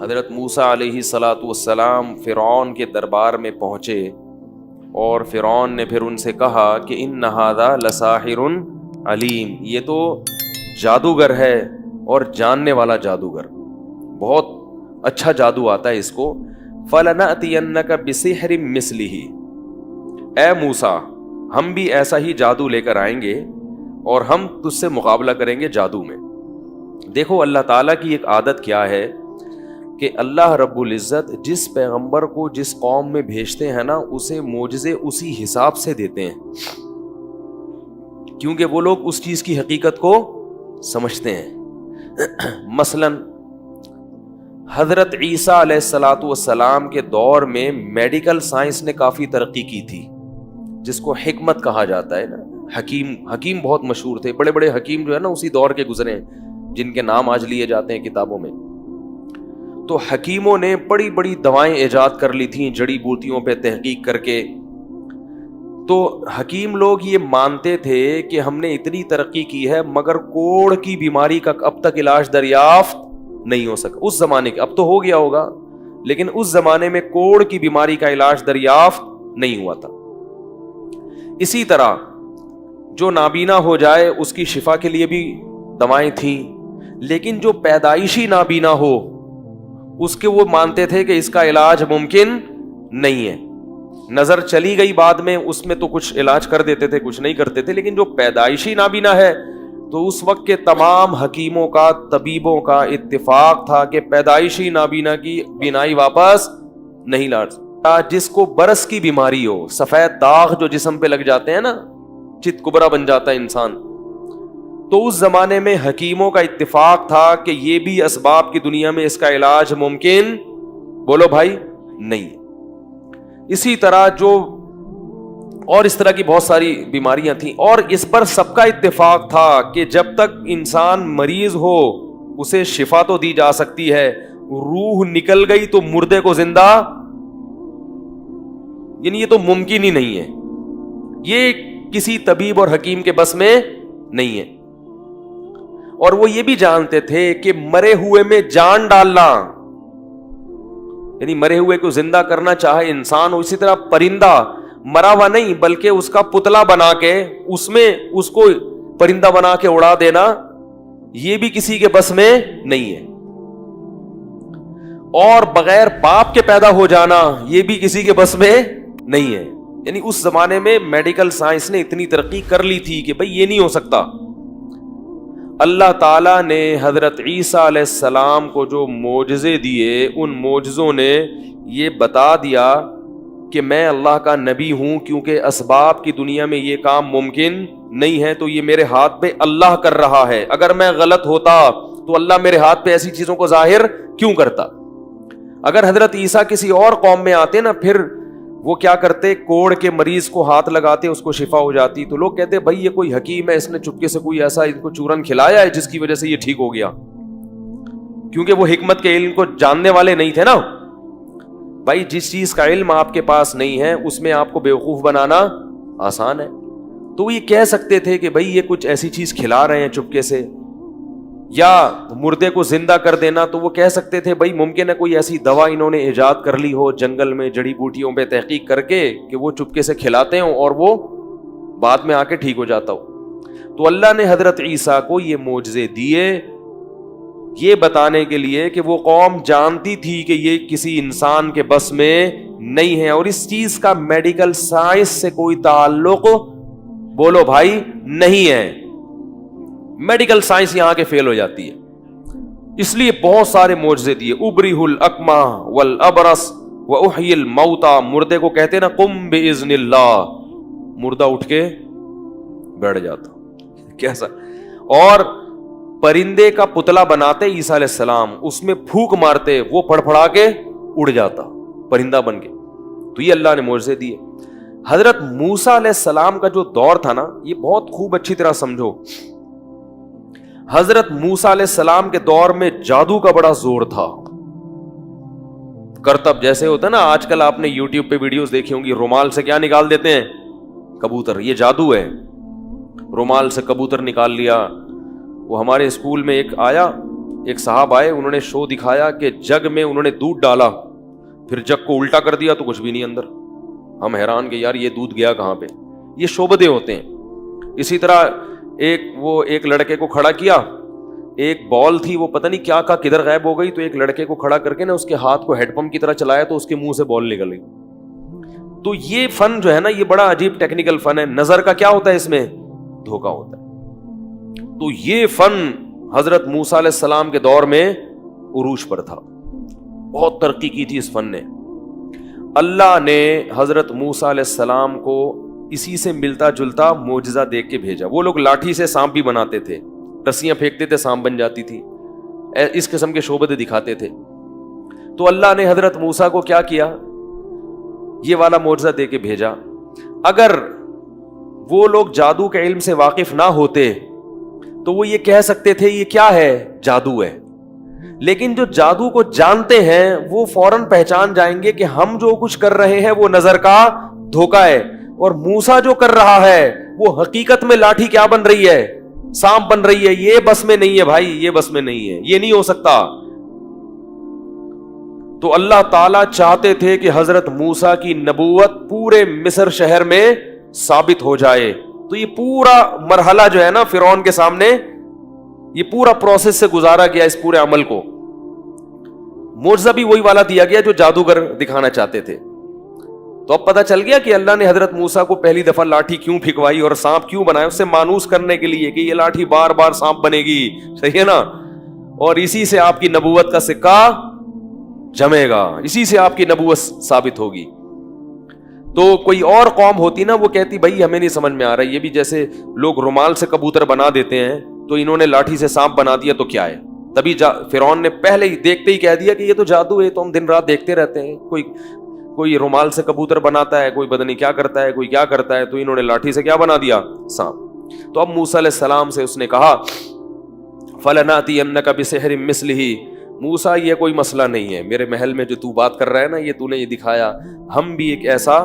حضرت موسیٰ علیہ الصلاۃ والسلام فرعون کے دربار میں پہنچے اور فرعون نے پھر ان سے کہا کہ ان ھذا لساحر علیم، یہ تو جادوگر ہے اور جاننے والا جادوگر، بہت اچھا جادو آتا ہے اس کو. فَلَنَأْتِيَنَّكَ بِسِحْرٍ مِثْلِهِ، اے موسیٰ ہم بھی ایسا ہی جادو لے کر آئیں گے اور ہم تجھ سے مقابلہ کریں گے جادو میں. دیکھو اللہ تعالیٰ کی ایک عادت کیا ہے کہ اللہ رب العزت جس پیغمبر کو جس قوم میں بھیجتے ہیں نا اسے معجزے اسی حساب سے دیتے ہیں، کیونکہ وہ لوگ اس چیز کی حقیقت کو سمجھتے ہیں. مثلا حضرت عیسیٰ علیہ الصلاۃ والسلام کے دور میں میڈیکل سائنس نے کافی ترقی کی تھی، جس کو حکمت کہا جاتا ہے نا. حکیم بہت مشہور تھے، بڑے بڑے حکیم جو ہے نا اسی دور کے گزرے ہیں، جن کے نام آج لیے جاتے ہیں کتابوں میں. تو حکیموں نے بڑی بڑی دوائیں ایجاد کر لی تھیں جڑی بوٹیوں پہ تحقیق کر کے. تو حکیم لوگ یہ مانتے تھے کہ ہم نے اتنی ترقی کی ہے مگر کوڑ کی بیماری کا اب تک علاج دریافت نہیں ہو سکا. اس زمانے کے، اب تو ہو گیا ہوگا، لیکن اس زمانے میں کوڑ کی بیماری کا علاج دریافت نہیں ہوا تھا. اسی طرح جو نابینا ہو جائے اس کی شفا کے لیے بھی دوائیں تھیں، لیکن جو پیدائشی نابینا ہو اس کے وہ مانتے تھے کہ اس کا علاج ممکن نہیں ہے. نظر چلی گئی بعد میں، اس میں تو کچھ علاج کر دیتے تھے، کچھ نہیں کرتے تھے، لیکن جو پیدائشی نابینا ہے تو اس وقت کے تمام حکیموں کا، طبیبوں کا اتفاق تھا کہ پیدائشی نابینا کی بینائی واپس نہیں لا سکتا. جس کو برس کی بیماری ہو، سفید داغ جو جسم پہ لگ جاتے ہیں نا، چت کبرا بن جاتا ہے انسان، تو اس زمانے میں حکیموں کا اتفاق تھا کہ یہ بھی اسباب کی دنیا میں اس کا علاج ممکن، بولو بھائی، نہیں. اسی طرح جو اور اس طرح کی بہت ساری بیماریاں تھیں، اور اس پر سب کا اتفاق تھا کہ جب تک انسان مریض ہو اسے شفا تو دی جا سکتی ہے، روح نکل گئی تو مردے کو زندہ، یعنی یہ تو ممکن ہی نہیں ہے، یہ کسی طبیب اور حکیم کے بس میں نہیں ہے. اور وہ یہ بھی جانتے تھے کہ مرے ہوئے میں جان ڈالنا، یعنی مرے ہوئے کو زندہ کرنا، چاہے انسان ہو، اسی طرح پرندہ مرا ہوا نہیں بلکہ اس کا پتلا بنا کے اس میں اس کو پرندہ بنا کے اڑا دینا، یہ بھی کسی کے بس میں نہیں ہے. اور بغیر باپ کے پیدا ہو جانا، یہ بھی کسی کے بس میں نہیں ہے. یعنی اس زمانے میں میڈیکل سائنس نے اتنی ترقی کر لی تھی کہ بھئی یہ نہیں ہو سکتا. اللہ تعالیٰ نے حضرت عیسیٰ علیہ السلام کو جو معجزے دیے، ان معجزوں نے یہ بتا دیا کہ میں اللہ کا نبی ہوں، کیونکہ اسباب کی دنیا میں یہ کام ممکن نہیں ہے، تو یہ میرے ہاتھ پہ اللہ کر رہا ہے. اگر میں غلط ہوتا تو اللہ میرے ہاتھ پہ ایسی چیزوں کو ظاہر کیوں کرتا؟ اگر حضرت عیسیٰ کسی اور قوم میں آتے نا، پھر وہ کیا کرتے، کوڑ کے مریض کو ہاتھ لگاتے، اس کو شفا ہو جاتی. تو لوگ کہتے بھائی یہ کوئی حکیم ہے، اس نے چپکے سے کوئی ایسا ان کو چورن کھلایا ہے جس کی وجہ سے یہ ٹھیک ہو گیا، کیونکہ وہ حکمت کے علم کو جاننے والے نہیں تھے نا. بھائی جس چیز کا علم آپ کے پاس نہیں ہے اس میں آپ کو بیوقوف بنانا آسان ہے. تو وہ یہ کہہ سکتے تھے کہ بھائی یہ کچھ ایسی چیز کھلا رہے ہیں چپکے سے، یا مردے کو زندہ کر دینا، تو وہ کہہ سکتے تھے بھائی ممکن ہے کوئی ایسی دوا انہوں نے ایجاد کر لی ہو جنگل میں جڑی بوٹیوں پہ تحقیق کر کے کہ وہ چپکے سے کھلاتے ہوں اور وہ بعد میں آ کے ٹھیک ہو جاتا ہو. تو اللہ نے حضرت عیسیٰ کو یہ معجزے دیے یہ بتانے کے لیے کہ وہ قوم جانتی تھی کہ یہ کسی انسان کے بس میں نہیں ہے، اور اس چیز کا میڈیکل سائنس سے کوئی تعلق، بولو بھائی، نہیں ہے. میڈیکل سائنس یہاں کے فیل ہو جاتی ہے. اس لیے بہت سارے معجزے دیے. ابریہ الاکمہ والابرص واحیی الموتى، مردے کو کہتے نا قم باذن اللہ، مردہ اٹھ کے بیٹھ جاتا کیسا. اور پرندے کا پتلا بناتے عیسیٰ علیہ السلام، اس میں پھونک مارتے، وہ پھڑپھڑا کے اڑ جاتا پرندہ بن کے. تو یہ اللہ نے معجزے دیے. حضرت موسیٰ علیہ السلام کا جو دور تھا نا، یہ بہت خوب اچھی طرح سمجھو. حضرت موسیٰ علیہ السلام کے دور میں جادو کا بڑا زور تھا. کرتب جیسے ہوتا ہے نا، آج کل آپ نے یوٹیوب پہ ویڈیوز دیکھی ہوں گی، رومال سے کیا نکال دیتے ہیں، کبوتر. یہ جادو ہے، رومال سے کبوتر نکال لیا. وہ ہمارے اسکول میں ایک آیا، ایک صاحب آئے, انہوں نے شو دکھایا کہ جگ میں انہوں نے دودھ ڈالا, پھر جگ کو الٹا کر دیا تو کچھ بھی نہیں اندر. ہم حیران کہ یار یہ دودھ گیا کہاں پہ. یہ شعبدے ہوتے ہیں. اسی طرح ایک لڑکے کو کھڑا کیا, ایک بال تھی وہ پتہ نہیں کیا کا کدھر غائب ہو گئی, تو ایک لڑکے کو کھڑا کر کے نا اس کے ہاتھ کو ہیڈ پمپ کی طرح چلایا تو اس کے منہ سے بال نکل گئی. تو یہ فن جو ہے نا, یہ بڑا عجیب ٹیکنیکل فن ہے. نظر کا کیا ہوتا ہے اس میں؟ دھوکا ہوتا ہے. تو یہ فن حضرت موسیٰ علیہ السلام کے دور میں عروج پر تھا, بہت ترقی کی تھی اس فن نے. اللہ نے حضرت موسیٰ علیہ السلام کو اسی سے ملتا جلتا معجزہ دیکھ کے بھیجا. وہ لوگ لاٹھی سے سانپ بھی بناتے تھے, رسیاں پھینکتے تھے سانپ بن جاتی تھی, اس قسم کے شعبدے دکھاتے تھے. تو اللہ نے حضرت موسیٰ کو کیا کیا, یہ والا معجزہ دے کے بھیجا. اگر وہ لوگ جادو کے علم سے واقف نہ ہوتے تو وہ یہ کہہ سکتے تھے یہ کیا ہے, جادو ہے. لیکن جو جادو کو جانتے ہیں وہ فوراً پہچان جائیں گے کہ ہم جو کچھ کر رہے ہیں وہ نظر کا دھوکا ہے, اور موسیٰ جو کر رہا ہے وہ حقیقت میں لاٹھی کیا بن رہی ہے, سانپ بن رہی ہے. یہ بس میں نہیں ہے بھائی, یہ بس میں نہیں ہے, یہ نہیں ہو سکتا. تو اللہ تعالیٰ چاہتے تھے کہ حضرت موسیٰ کی نبوت پورے مصر شہر میں ثابت ہو جائے. تو یہ پورا مرحلہ جو ہے نا فرعون کے سامنے, یہ پورا پروسیس سے گزارا گیا اس پورے عمل کو. معجزہ بھی وہی والا دیا گیا جو جادوگر دکھانا چاہتے تھے. تو اب پتہ چل گیا کہ اللہ نے حضرت موسیٰ کو پہلی دفعہ لاٹھی کیوں پھکوائی اور سانپ کیوں بنایا, اس سے مانوس کرنے کے لیے کہ یہ لاٹھی بار بار سانپ بنے گی, صحیح ہے نا, اور اسی سے آپ کی نبوت کا سکہ جمے گا, اسی سے آپ کی نبوت ثابت ہوگی. تو کوئی اور قوم ہوتی نا, وہ کہتی بھائی ہمیں نہیں سمجھ میں آ رہا, یہ بھی جیسے لوگ رومال سے کبوتر بنا دیتے ہیں تو انہوں نے لاٹھی سے سانپ بنا دیا تو کیا ہے. تبھی فرعون نے پہلے ہی دیکھتے ہی کہہ دیا کہ یہ تو جادو ہے, تو ہم دن رات دیکھتے رہتے ہیں, کوئی رومال سے کبوتر بناتا ہے, کوئی بدنی کیا کرتا ہے, کوئی کیا کرتا ہے, تو انہوں نے لاٹھی سے کیا بنا دیا, سانپ. تو اب موسیٰ علیہ السلام سے اس نے کہا فَلَنَأْتِيَنَّكَ بِسِحْرٍ مِثْلِهِ, موسیٰ یہ کوئی مسئلہ نہیں ہے, میرے محل میں جو تو بات کر رہا ہے نا, یہ تو نے یہ دکھایا, ہم بھی ایک ایسا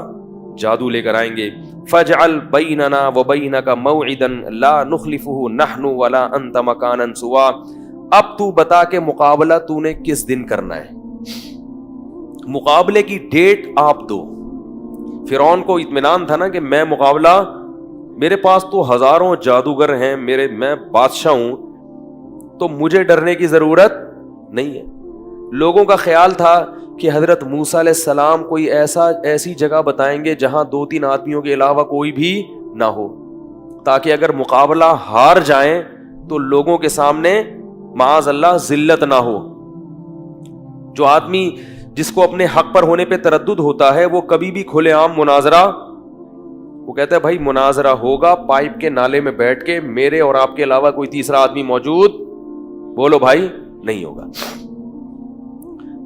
جادو لے کر آئیں گے. فَاجْعَلْ بَيْنَنَا وَبَيْنَكَ مَوْعِدًا لَا نُخْلِفُهُ نَحْنُ وَلَا أَنْتَ مَكَانًا سُوًى, اب تو بتا کہ مقابلہ تو نے کس دن کرنا ہے, مقابلے کی ڈیٹ آپ دو. فرعون کو اطمینان تھا نا کہ میں مقابلہ, میرے پاس تو ہزاروں جادوگر ہیں, میں بادشاہ ہوں, تو مجھے ڈرنے کی ضرورت نہیں ہے. لوگوں کا خیال تھا کہ حضرت موسیٰ علیہ السلام کوئی ایسی جگہ بتائیں گے جہاں 2-3 آدمیوں کے علاوہ کوئی بھی نہ ہو, تاکہ اگر مقابلہ ہار جائیں تو لوگوں کے سامنے معاذ اللہ ذلت نہ ہو. جو آدمی جس کو اپنے حق پر ہونے پہ تردد ہوتا ہے وہ کبھی بھی کھلے عام مناظرہ, وہ کہتا ہے بھائی مناظرہ ہوگا پائپ کے نالے میں بیٹھ کے, میرے اور آپ کے علاوہ کوئی تیسرا آدمی موجود, بولو بھائی, نہیں ہوگا.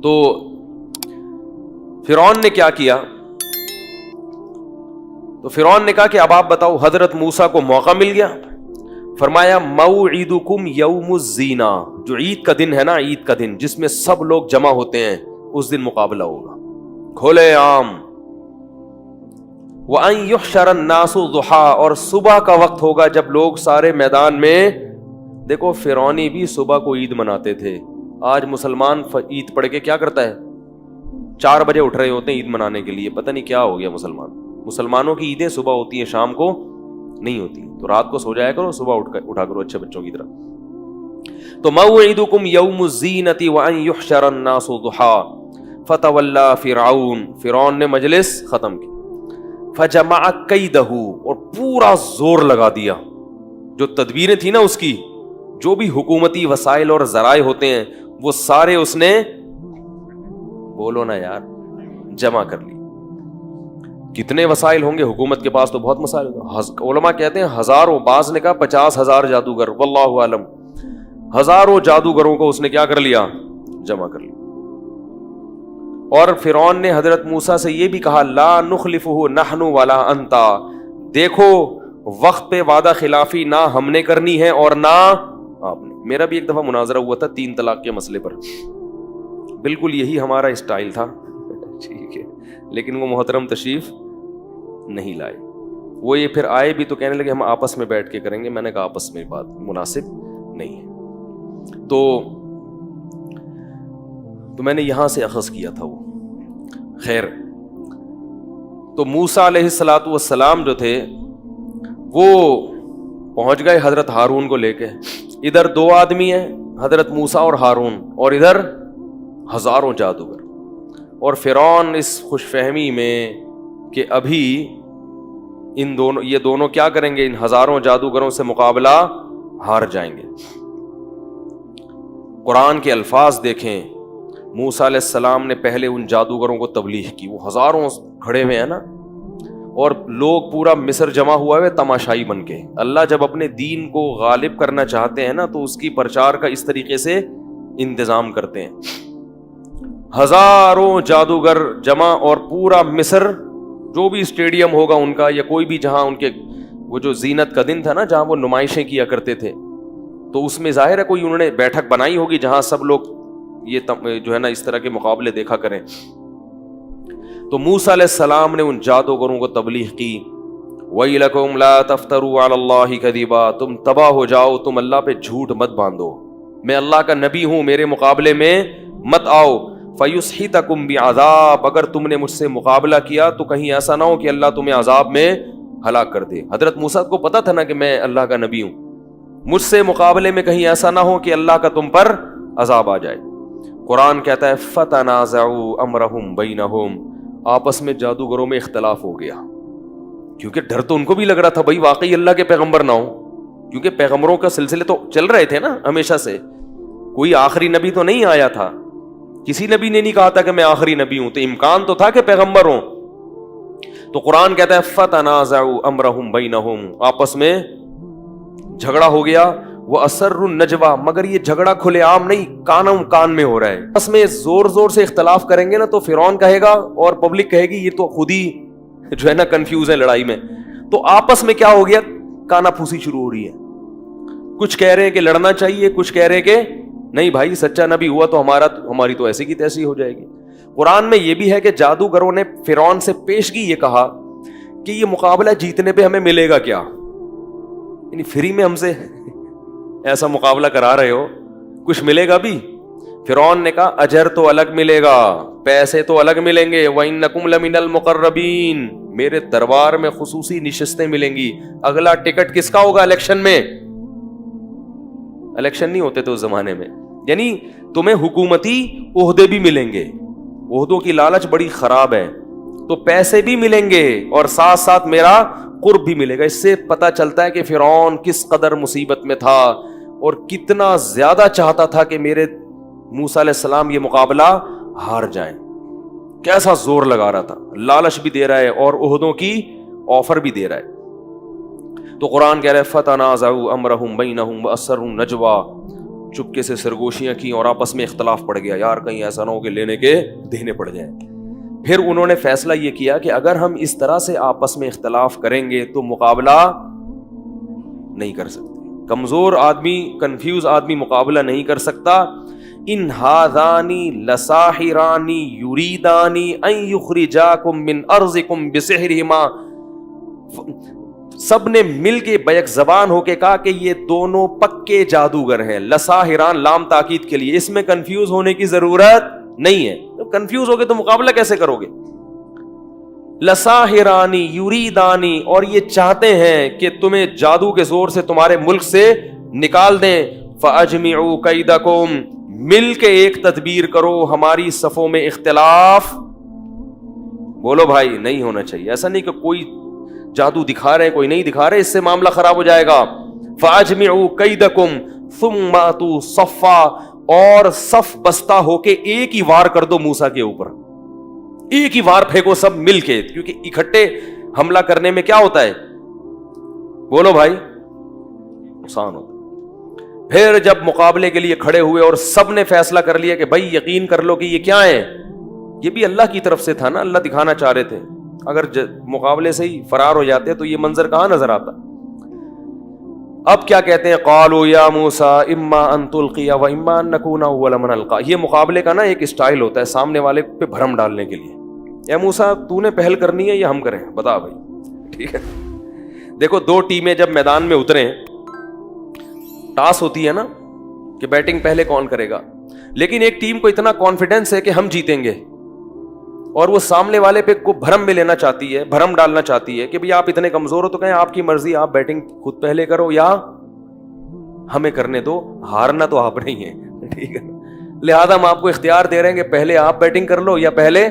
تو فرعون نے کیا کیا, تو فرعون نے کہا کہ اب آپ بتاؤ. حضرت موسیٰ کو موقع مل گیا, فرمایا موعدکم یوم الزینہ, جو عید کا دن ہے نا, عید کا دن جس میں سب لوگ جمع ہوتے ہیں, اس دن مقابلہ ہوگا کھلے عام. وَأَن يُحْشَرَ النَّاسُ ضُحًى, اور صبح کا وقت ہوگا جب لوگ سارے میدان میں, دیکھو فرعونی بھی صبح کو عید مناتے تھے, آج مسلمان عید پڑھ کے کیا کرتا ہے, 4 بجے اٹھ رہے ہوتے ہیں عید منانے کے لیے. پتہ نہیں کیا ہو گیا مسلمانوں کی عیدیں صبح ہوتی ہیں, شام کو نہیں ہوتی. تو رات کو سو جایا کرو, صبح اٹھا کرو اچھے بچوں کی طرح. تو موعدکم یوم الزینۃ وان یحشر الناس ضحیٰ فتولی فرعون, فرعون نے مجلس ختم کی. فجمع کیدہ, اور پورا زور لگا دیا, جو تدبیریں تھی نا اس کی, جو بھی حکومتی وسائل اور ذرائع ہوتے ہیں وہ سارے اس نے, بولو نا یار, جمع کر لی. کتنے وسائل ہوں گے حکومت کے پاس, تو بہت مسائل ہوں. علماء کہتے ہیں ہزاروں, بعض نے کہا 50,000 جادوگر, واللہ عالم, ہزاروں جادوگروں کو اس نے کیا کر لیا, جمع کر لیا. اور فرعون نے حضرت موسیٰ سے یہ بھی کہا لا نخلفہ نحن ولا انتا, دیکھو وقت پہ وعدہ خلافی نہ ہم نے کرنی ہے اور نہ آپ نے. میرا بھی ایک دفعہ مناظرہ ہوا تھا 3 طلاق کے مسئلے پر, بالکل یہی ہمارا اسٹائل تھا, ٹھیک ہے, لیکن وہ محترم تشریف نہیں لائے. وہ یہ پھر آئے بھی تو کہنے لگے ہم آپس میں بیٹھ کے کریں گے. میں نے کہا آپس میں بات مناسب نہیں ہے. تو تو میں نے یہاں سے اخذ کیا تھا وہ. خیر، تو موسیٰ علیہ الصلوۃ والسلام جو تھے وہ پہنچ گئے حضرت ہارون کو لے کے. ادھر 2 آدمی ہیں، حضرت موسیٰ اور ہارون، اور ادھر ہزاروں جادوگر. اور فرعون اس خوش فہمی میں کہ ابھی یہ دونوں کیا کریں گے، ان ہزاروں جادوگروں سے مقابلہ ہار جائیں گے. قرآن کے الفاظ دیکھیں، موسیٰ علیہ السلام نے پہلے ان جادوگروں کو تبلیغ کی. وہ ہزاروں کھڑے ہوئے ہیں نا، اور لوگ پورا مصر جمع ہوا ہوئے تماشائی بن کے. اللہ جب اپنے دین کو غالب کرنا چاہتے ہیں نا تو اس کی پرچار کا اس طریقے سے انتظام کرتے ہیں. ہزاروں جادوگر جمع، اور پورا مصر، جو بھی اسٹیڈیم ہوگا ان کا یا کوئی بھی جہاں ان کے وہ جو زینت کا دن تھا نا جہاں وہ نمائشیں کیا کرتے تھے، تو اس میں ظاہر ہے کوئی انہوں نے بیٹھک بنائی ہوگی جہاں سب لوگ یہ جو ہے نا اس طرح کے مقابلے دیکھا کریں. تو موسیٰ علیہ السلام نے ان جادوگروں کو تبلیغ کی، وَيْلَكُمْ لَا تَفْتَرُوا عَلَى اللَّهِ كَذِبًا، تم تباہ ہو جاؤ، تم اللہ پہ جھوٹ مت باندھو، میں اللہ کا نبی ہوں، میرے مقابلے میں مت آؤ. فَيُسْحِتَكُمْ بِعَذَابٍ، اگر تم نے مجھ سے مقابلہ کیا تو کہیں ایسا نہ ہو کہ اللہ تمہیں عذاب میں ہلاک کر دے. حضرت موسیٰ کو پتا تھا نا کہ میں اللہ کا نبی ہوں، مجھ سے مقابلے میں کہیں ایسا نہ ہو کہ اللہ کا تم پر عذاب آ جائے. قرآن کہتا ہے فَتَنَازَعُوا أَمْرَهُمْ بَيْنَهُمْ، آپس میں جادوگروں میں اختلاف ہو گیا. کیونکہ ڈر تو ان کو بھی لگ رہا تھا بھائی واقعی اللہ کے پیغمبر نہ ہو، کیونکہ پیغمبروں کا سلسلے تو چل رہے تھے نا ہمیشہ سے، کوئی آخری نبی تو نہیں آیا تھا، کسی نبی نے نہیں کہا تھا کہ میں آخری نبی ہوں، تو امکان تو تھا کہ پیغمبر ہوں. تو قرآن کہتا ہے فَتَنَازَعُوا أَمْرَهُمْ بَيْنَهُمْ، آپس میں جھگڑا ہو گیا. وَأَسَرُّوا النَّجْوَىٰ، مگر یہ جھگڑا کھلے عام نہیں، کان میں ہو رہا ہے. آپس میں زور زور سے اختلاف کریں گے نا تو فرعون کہے گا اور پبلک کہے گی یہ تو خود ہی جو ہے نا کنفیوز ہے لڑائی میں. تو آپس میں کیا ہو گیا، کانا پھوسی شروع ہو رہی ہے. کچھ کہہ رہے ہیں کہ لڑنا چاہیے، کچھ کہہ رہے ہیں کہ نہیں بھائی سچا نبی ہوا تو ہماری تو ایسی کی تیسی ہو جائے گی. قرآن میں یہ بھی ہے کہ جادوگروں نے فرعون سے پیشگی یہ کہا کہ یہ مقابلہ جیتنے پہ ہمیں ملے گا کیا، یعنی فری میں ہم سے ایسا مقابلہ کرا رہے ہو، کچھ ملے گا بھی. فرعون نے کہا اجر تو الگ ملے گا، پیسے تو الگ ملیں گے. وَإِنَّكُمْ لَمِنَ الْمُقَرَّبِينَ، میرے دربار میں خصوصی نشستیں ملیں گی. اگلا ٹکٹ کس کا ہوگا الیکشن میں؟ الیکشن نہیں ہوتے تو اس زمانے میں، یعنی تمہیں حکومتی عہدے بھی ملیں گے. عہدوں کی لالچ بڑی خراب ہے، تو پیسے بھی ملیں گے اور ساتھ ساتھ میرا قرب بھی ملے گا. اس سے پتہ چلتا ہے کہ فرعون کس قدر مصیبت میں تھا اور کتنا زیادہ چاہتا تھا کہ میرے موسیٰ علیہ السلام یہ مقابلہ ہار جائیں. کیسا زور لگا رہا تھا، لالچ بھی دے رہا ہے اور عہدوں کی آفر بھی دے رہا ہے. تو قرآن کہہ رہا ہے فَتَنَازَعُوا أَمْرَهُمْ بَيْنَهُمْ وَأَسَرُّوا النَّجْوَىٰ، چپکے سے سرگوشیاں کی اور آپس میں اختلاف پڑ گیا، یار کہیں ایسا نہ ہو کہ لینے کے دینے پڑ جائیں. پھر انہوں نے فیصلہ یہ کیا کہ اگر ہم اس طرح سے آپس میں اختلاف کریں گے تو مقابلہ نہیں کر سکتے. کمزور آدمی، کنفیوز آدمی مقابلہ نہیں کر سکتا. ان ہذانی لساحرانی یریدانی ان یخرجاکم من ارضکم بسحرہما، سب نے مل کے بیک زبان ہو کے کہا کہ یہ دونوں پکے جادوگر ہیں. لساحران لام تاکید کے لیے، اس میں کنفیوز ہونے کی ضرورت نہیں ہے. کنفیوز ہوگے تو مقابلہ کیسے کرو گے؟ لساحرانی یریدانی، اور یہ چاہتے ہیں کہ تمہیں جادو کے زور سے تمہارے ملک سے نکال دیں. فاجمعوا کیدکم، مل کے ایک تدبیر کرو، ہماری صفوں میں اختلاف. بولو بھائی نہیں ہونا چاہیے. ایسا نہیں کہ کوئی جادو دکھا رہے کوئی نہیں دکھا رہے، اس سے معاملہ خراب ہو جائے گا. فاجمعوا کیدکم ثم اتوا صفا، اور صف بستہ ہو کے ایک ہی وار کر دو موسیٰ کے اوپر، ایک ہی وار پھینکو سب مل کے، کیونکہ اکٹھے حملہ کرنے میں کیا ہوتا ہے؟ بولو بھائی نقصان ہوتا ہے. پھر جب مقابلے کے لیے کھڑے ہوئے اور سب نے فیصلہ کر لیا کہ بھائی یقین کر لو کہ یہ کیا ہے، یہ بھی اللہ کی طرف سے تھا نا، اللہ دکھانا چاہ رہے تھے. اگر مقابلے سے ہی فرار ہو جاتے تو یہ منظر کہاں نظر آتا. اب کیا کہتے ہیں؟ قالوا یا موسیٰ اما ان تلقی و اما ان نکون اول من القا. یہ مقابلے کا نا ایک اسٹائل ہوتا ہے سامنے والے پہ بھرم ڈالنے کے لیے. اے موسیٰ تو نے پہل کرنی ہے یا ہم کریں؟ بتا بھائی. ٹھیک ہے، دیکھو دو ٹیمیں جب میدان میں اتریں، ٹاس ہوتی ہے نا کہ بیٹنگ پہلے کون کرے گا. لیکن ایک ٹیم کو اتنا کانفیڈنس ہے کہ ہم جیتیں گے، اور وہ سامنے والے پہ کو بھرم میں لینا چاہتی ہے، بھرم ڈالنا چاہتی ہے کہ بھئی آپ اتنے کمزور ہو، تو کہیں آپ کی مرضی، آپ بیٹنگ خود پہلے کرو یا ہمیں کرنے دو، ہارنا تو آپ نہیں ہے، ٹھیک ہے، لہذا ہم آپ کو اختیار دے رہے ہیں کہ پہلے آپ بیٹنگ کر لو یا پہلے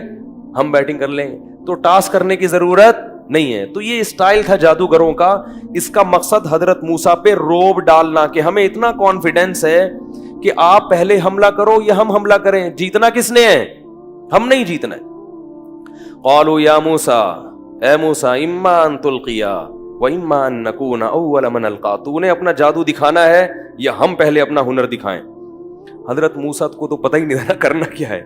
ہم بیٹنگ کر لیں، تو ٹاس کرنے کی ضرورت نہیں ہے۔ تو یہ اسٹائل تھا جادوگروں کا، اس کا مقصد حضرت موسیٰ پہ روب ڈالنا کہ ہمیں اتنا کانفیڈنس ہے کہ آپ پہلے حملہ کرو یا ہم حملہ کریں، جیتنا کس نے ہے؟ ہم نہیں جیتنا ہے۔ قالوا یا موسیٰ، اے موسیٰ، اما ان تلقیا واما ان نکون اول من القا، تو نے اپنا جادو دکھانا ہے یا ہم پہلے اپنا ہنر دکھائیں۔ حضرت موسیٰ کو تو پتہ ہی نہیں تھا کرنا کیا ہے،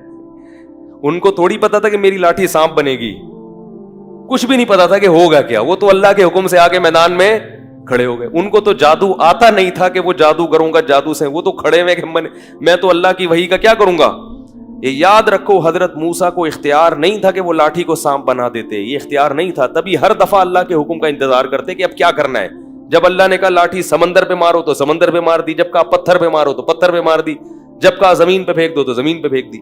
ان کو تھوڑی پتا تھا کہ میری لاٹھی سانپ بنے گی، کچھ بھی نہیں پتا تھا کہ ہوگا کیا، وہ تو اللہ کے حکم سے آگے میدان میں کھڑے ہو گئے۔ ان کو تو جادو آتا نہیں تھا کہ وہ جادوگروں کا جادو سے، وہ تو کھڑے ہوئے کہ میں تو اللہ کی وحی کا کیا کروں گا۔ یہ یاد رکھو، حضرت موسیٰ کو اختیار نہیں تھا کہ وہ لاٹھی کو سانپ بنا دیتے، یہ اختیار نہیں تھا، تبھی ہر دفعہ اللہ کے حکم کا انتظار کرتے کہ اب کیا کرنا ہے۔ جب اللہ نے کہا لاٹھی سمندر پہ مارو تو سمندر پہ مار دی، جب کہا پتھر پہ مارو تو پتھر پہ مار دی، جب کہا زمین پہ پھینک دو تو زمین پہ پھینک دی۔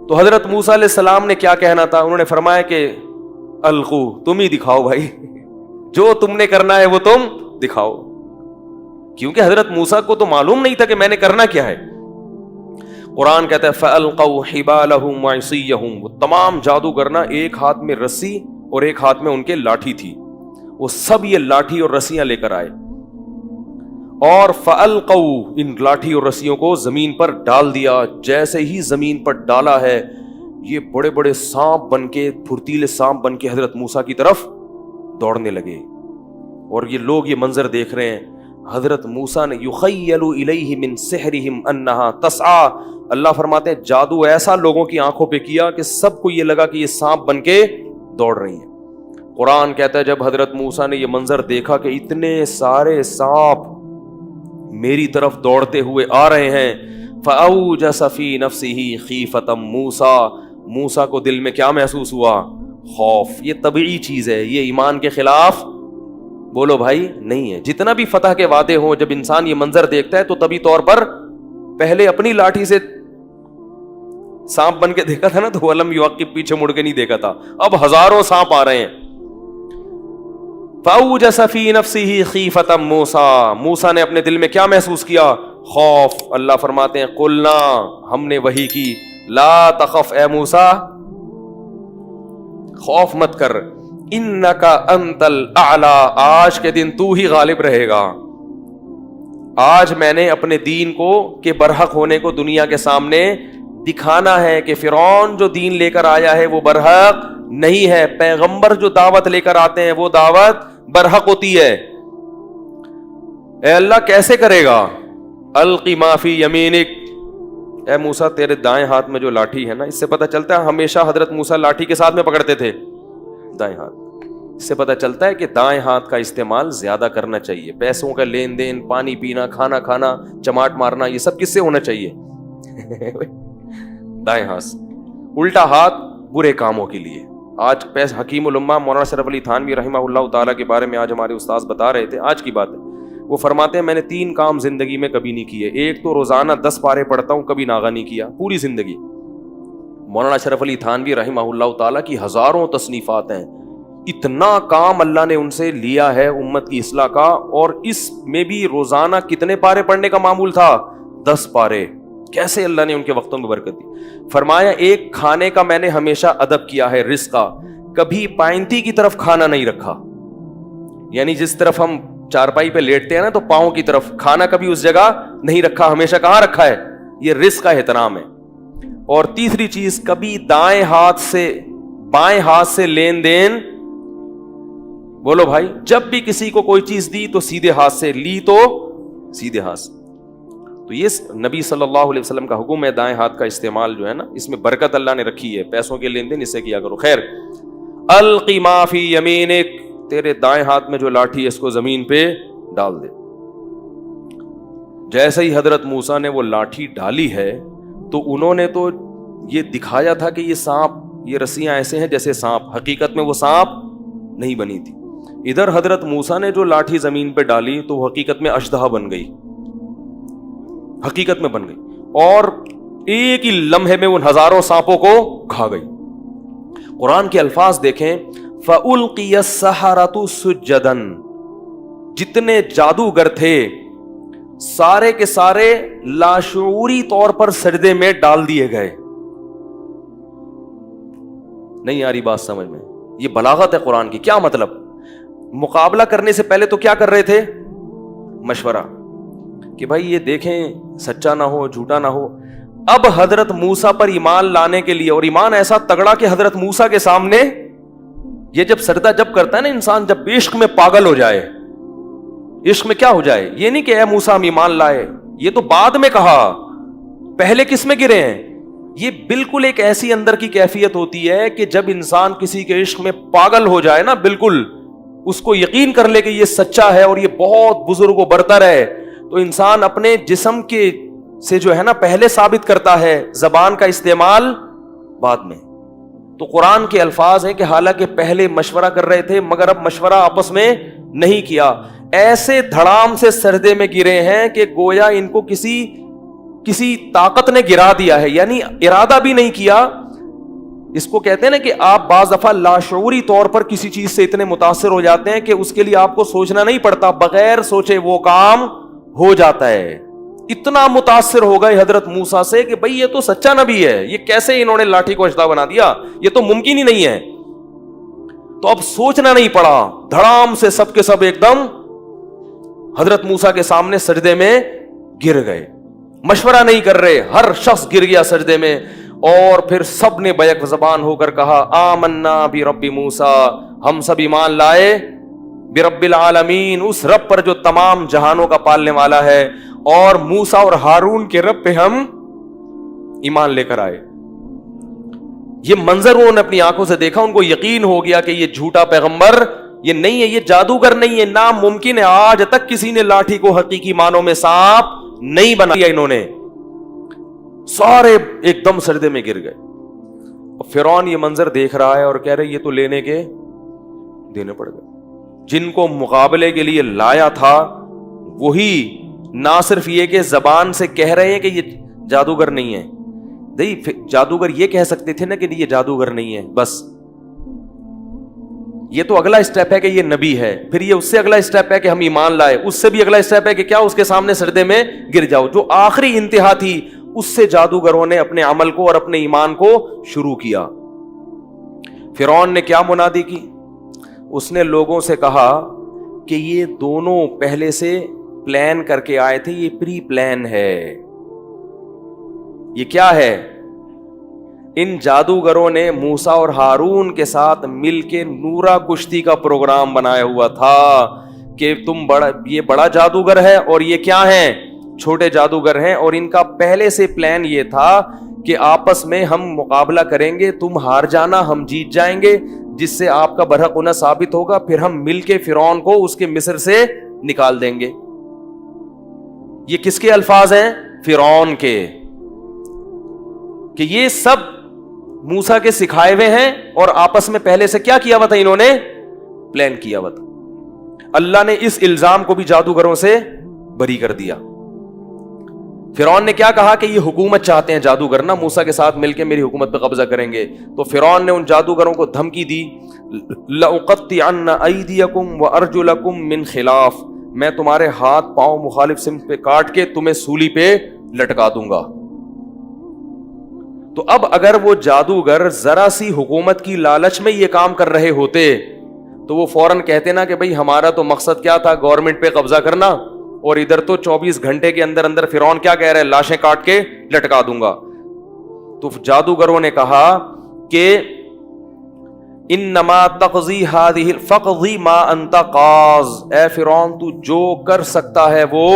تو حضرت موسیٰ علیہ السلام نے کیا کہنا تھا؟ انہوں نے فرمایا کہ القو، تم ہی دکھاؤ بھائی، جو تم نے کرنا ہے وہ تم دکھاؤ، کیونکہ حضرت موسیٰ کو تو معلوم نہیں تھا کہ میں نے کرنا کیا ہے۔ قرآن کہتا ہے فَأَلْقَوْا حِبَالَهُمْ وَعِصِيَّهُمْ، وہ تمام جادوگر نا ایک ہاتھ میں رسی اور ایک ہاتھ میں ان کے لاٹھی تھی، وہ سب یہ لاٹھی اور رسیاں لے کر آئے، اور فَأَلْقَوْا، ان لاٹھی اور رسیوں کو زمین پر ڈال دیا۔ جیسے ہی زمین پر ڈالا ہے، یہ بڑے بڑے سانپ بن کے، پھرتیلے سانپ بن کے حضرت موسیٰ کی طرف دوڑنے لگے، اور یہ لوگ یہ منظر دیکھ رہے ہیں۔ حضرت موسیٰ نے یخیل الیہ من سحرہم انہا تسعی، اللہ فرماتے ہیں جادو ایسا لوگوں کی آنکھوں پہ کیا کہ سب کو یہ لگا کہ یہ سانپ بن کے دوڑ رہی ہیں۔ قرآن کہتا ہے جب حضرت موسیٰ نے یہ منظر دیکھا کہ اتنے سارے سانپ میری طرف دوڑتے ہوئے آ رہے ہیں، فأوجس فی نفسہ خیفۃ موسیٰ، موسیٰ کو دل میں کیا محسوس ہوا؟ خوف۔ یہ طبیعی چیز ہے، یہ ایمان کے خلاف بولو بھائی نہیں ہے۔ جتنا بھی فتح کے وعدے ہوں، جب انسان یہ منظر دیکھتا ہے تو طبی طور پر پہلے اپنی لاٹھی سے سانپ بن کے دیکھا تھا نا، تو علم یعقب پیچھے مڑ کے نہیں دیکھا تھا، اب ہزاروں سانپ آ رہے ہیں۔ فأوجس فی نفسہ خیفۃ موسیٰ، موسیٰ نے اپنے دل میں کیا محسوس کیا؟ خوف۔ اللہ فرماتے ہیں قلنا، ہم نے وحی کی، لا تخف اے موسیٰ، خوف مت کر، انکا انت الاعلی، آج کے دن تو ہی غالب رہے گا۔ آج میں نے اپنے دین کو کہ برحق ہونے کو دنیا کے سامنے دکھانا ہے کہ فرعون جو دین لے کر آیا ہے وہ برحق نہیں ہے، پیغمبر جو دعوت لے کر آتے ہیں وہ دعوت برحق ہوتی ہے۔ اے اللہ کیسے کرے گا؟ القی ما فی یمینک، اے موسیٰ تیرے دائیں ہاتھ میں جو لاٹھی ہے نا، اس سے پتہ چلتا ہے ہمیشہ حضرت موسیٰ لاٹھی کے ساتھ میں پکڑتے تھے دائیں ہاتھ، اس سے پتہ چلتا ہے کہ دائیں ہاتھ کا استعمال زیادہ کرنا چاہیے۔ پیسوں کا لین دین، پانی پینا، کھانا کھانا، چماٹ مارنا، یہ سب کس سے ہونا چاہیے؟ دائیں ہاتھ۔ الٹا ہاتھ برے کاموں کے لیے۔ آج حکیم الامہ مولانا اشرف علی تھانوی رحمہ اللہ تعالیٰ کے بارے میں آج ہمارے استاذ بتا رہے تھے، آج کی بات ہے، وہ فرماتے ہیں میں نے 3 کام زندگی میں کبھی نہیں کیے، ایک تو روزانہ 10 پارے پڑھتا ہوں، کبھی ناغہ نہیں کیا پوری زندگی۔ مولانا اشرف علی تھانوی رحمہ اللہ تعالیٰ کی ہزاروں تصنیفات ہیں، اتنا کام اللہ نے ان سے لیا ہے امت کی اصلاح کا، اور اس میں بھی روزانہ کتنے پارے پڑھنے کا معمول تھا؟ 10 پارے۔ کیسے اللہ نے ان کے وقتوں میں برکت دی۔ فرمایا ایک کھانے کا میں نے ہمیشہ ادب کیا ہے، رزق کا، کبھی پائنتی کی طرف کھانا نہیں رکھا، یعنی جس طرف ہم چارپائی پہ لیٹتے ہیں نا تو پاؤں کی طرف، کھانا کبھی اس جگہ نہیں رکھا، ہمیشہ کہاں رکھا ہے؟ یہ رزق کا احترام ہے۔ اور تیسری چیز، کبھی دائیں ہاتھ سے بائیں ہاتھ سے لین دین، بولو بھائی، جب بھی کسی کو کوئی چیز دی تو سیدھے ہاتھ سے لی، تو سیدھے ہاتھ سے۔ تو یہ نبی صلی اللہ علیہ وسلم کا حکم ہے، دائیں ہاتھ کا استعمال جو ہے نا، اس میں برکت اللہ نے رکھی ہے، پیسوں کے لین دین اس سے کیا کرو۔ خیر، القی ما فی یمینک، تیرے دائیں ہاتھ میں جو لاٹھی ہے اس کو زمین پہ ڈال دے۔ جیسے ہی حضرت موسیٰ نے وہ لاٹھی ڈالی ہے تو انہوں نے تو یہ دکھایا تھا کہ یہ سانپ، یہ رسیاں ایسے ہیں جیسے سانپ، حقیقت میں وہ سانپ نہیں بنی تھی۔ ادھر حضرت موسیٰ نے جو لاٹھی زمین پہ ڈالی تو وہ حقیقت میں اژدہا بن گئی، حقیقت میں بن گئی، اور ایک ہی لمحے میں ان ہزاروں سانپوں کو کھا گئی. قرآن کے الفاظ دیکھیں, فَأُلْقِيَ السَّحَرَةُ سُجَّدًا, جتنے جادوگر تھے سارے کے سارے لاشعوری طور پر سجدے میں ڈال دیے گئے. نہیں آ رہی بات سمجھ میں؟ یہ بلاغت ہے قرآن کی. کیا مطلب؟ مقابلہ کرنے سے پہلے تو کیا کر رہے تھے؟ مشورہ کہ بھائی یہ دیکھیں سچا نہ ہو جھوٹا نہ ہو. اب حضرت موسیٰ پر ایمان لانے کے لیے, اور ایمان ایسا تگڑا کہ حضرت موسیٰ کے سامنے یہ جب سجدہ جب کرتا ہے نا انسان, جب عشق میں پاگل ہو جائے, عشق میں کیا ہو جائے, یہ نہیں کہ اے موسیٰ ہم ایمان لائے, یہ تو بعد میں کہا, پہلے کس میں گرے ہیں. یہ بالکل ایک ایسی اندر کی کیفیت ہوتی ہے کہ جب انسان کسی کے عشق میں پاگل ہو جائے نا, بالکل اس کو یقین کر لے کہ یہ سچا ہے اور یہ بہت بزرگ و برتر ہے, تو انسان اپنے جسم کے سے جو ہے نا پہلے ثابت کرتا ہے, زبان کا استعمال بعد میں. تو قرآن کے الفاظ ہیں کہ حالانکہ پہلے مشورہ کر رہے تھے مگر اب مشورہ آپس میں نہیں کیا, ایسے دھڑام سے سجدے میں گرے ہیں کہ گویا ان کو کسی طاقت نے گرا دیا ہے, یعنی ارادہ بھی نہیں کیا. اس کو کہتے ہیں نا کہ آپ بعض دفعہ لاشعوری طور پر کسی چیز سے اتنے متاثر ہو جاتے ہیں کہ اس کے لیے آپ کو سوچنا نہیں پڑتا, بغیر سوچے وہ کام ہو جاتا ہے. اتنا متاثر ہو گئے حضرت موسیٰ سے کہ بھئی یہ تو سچا نبی ہے, یہ کیسے انہوں نے لاٹھی کو اژدہا بنا دیا, یہ تو ممکن ہی نہیں ہے. تو اب سوچنا نہیں پڑا, دھڑام سے سب کے سب ایک دم حضرت موسیٰ کے سامنے سجدے میں گر گئے, مشورہ نہیں کر رہے, ہر شخص گر گیا سجدے میں. اور پھر سب نے بیک زبان ہو کر کہا آمنا برب موسیٰ, ہم سب ایمان لائے برب العالمین, اس رب پر جو تمام جہانوں کا پالنے والا ہے, اور موسیٰ اور ہارون کے رب پہ ہم ایمان لے کر آئے. یہ منظر انہوں نے اپنی آنکھوں سے دیکھا, ان کو یقین ہو گیا کہ یہ جھوٹا پیغمبر یہ نہیں ہے, یہ جادوگر نہیں ہے, ناممکن ہے. آج تک کسی نے لاٹھی کو حقیقی معنوں میں سانپ نہیں بنایا. انہوں نے سارے ایک دم سجدے میں گر گئے. فرعون یہ منظر دیکھ رہا ہے اور کہہ رہے یہ تو لینے کے دینے پڑ گئے. جن کو مقابلے کے لیے لایا تھا وہی نہ صرف یہ کہ زبان سے کہہ رہے ہیں کہ یہ جادوگر نہیں ہے, نہیں جادوگر یہ کہہ سکتے تھے نا کہ یہ جادوگر نہیں ہے, بس یہ تو اگلا اسٹیپ ہے کہ یہ نبی ہے, پھر یہ اس سے اگلا اسٹیپ ہے کہ ہم ایمان لائے, اس سے بھی اگلا اسٹیپ ہے کہ کیا اس کے سامنے سجدے میں گر جاؤ. جو آخری انتہا تھی اس سے جادوگروں نے اپنے عمل کو اور اپنے ایمان کو شروع کیا. فرعون نے کیا منادی کی, اس نے لوگوں سے کہا کہ یہ دونوں پہلے سے پلان کر کے آئے تھے, یہ پری پلان ہے. یہ کیا ہے؟ ان جادوگروں نے موسیٰ اور ہارون کے ساتھ مل کے نورا کشتی کا پروگرام بنایا ہوا تھا کہ یہ بڑا جادوگر ہے اور یہ کیا ہیں, چھوٹے جادوگر ہیں, اور ان کا پہلے سے پلان یہ تھا کہ آپس میں ہم مقابلہ کریں گے, تم ہار جانا ہم جیت جائیں گے, جس سے آپ کا برحق ہونا ثابت ہوگا, پھر ہم مل کے فرعون کو اس کے مصر سے نکال دیں گے. یہ کس کے الفاظ ہیں؟ فرعون کے, کہ یہ سب موسیٰ کے سکھائے ہوئے ہیں اور آپس میں پہلے سے کیا کیا ہوا تھا, انہوں نے پلان کیا ہوا تھا. اللہ نے اس الزام کو بھی جادوگروں سے بری کر دیا. فرعون نے کیا کہا کہ یہ حکومت چاہتے ہیں جادوگر نا, موسیٰ کے ساتھ مل کے میری حکومت پہ قبضہ کریں گے. تو فرعون نے ان جادوگروں کو دھمکی دی, لَأُقَطِّعَنَّ أَيْدِيَكُمْ وَأَرْجُلَكُمْ مِنْ خِلَافٍ, میں تمہارے ہاتھ پاؤں مخالف سمت پہ کاٹ کے تمہیں سولی پہ لٹکا دوں گا. تو اب اگر وہ جادوگر ذرا سی حکومت کی لالچ میں یہ کام کر رہے ہوتے تو وہ فوراً کہتے نا کہ بھئی ہمارا تو مقصد کیا تھا, گورنمنٹ پہ قبضہ کرنا, اور ادھر تو 24 گھنٹے کے اندر اندر فرعون کیا کہہ رہے ہیں, لاشیں کاٹ کے لٹکا دوں گا. تو جادوگروں نے کہا کہ انما تقضی هذه فقضی ما انت قاض, اے فرعون تو جو کر سکتا ہے وہ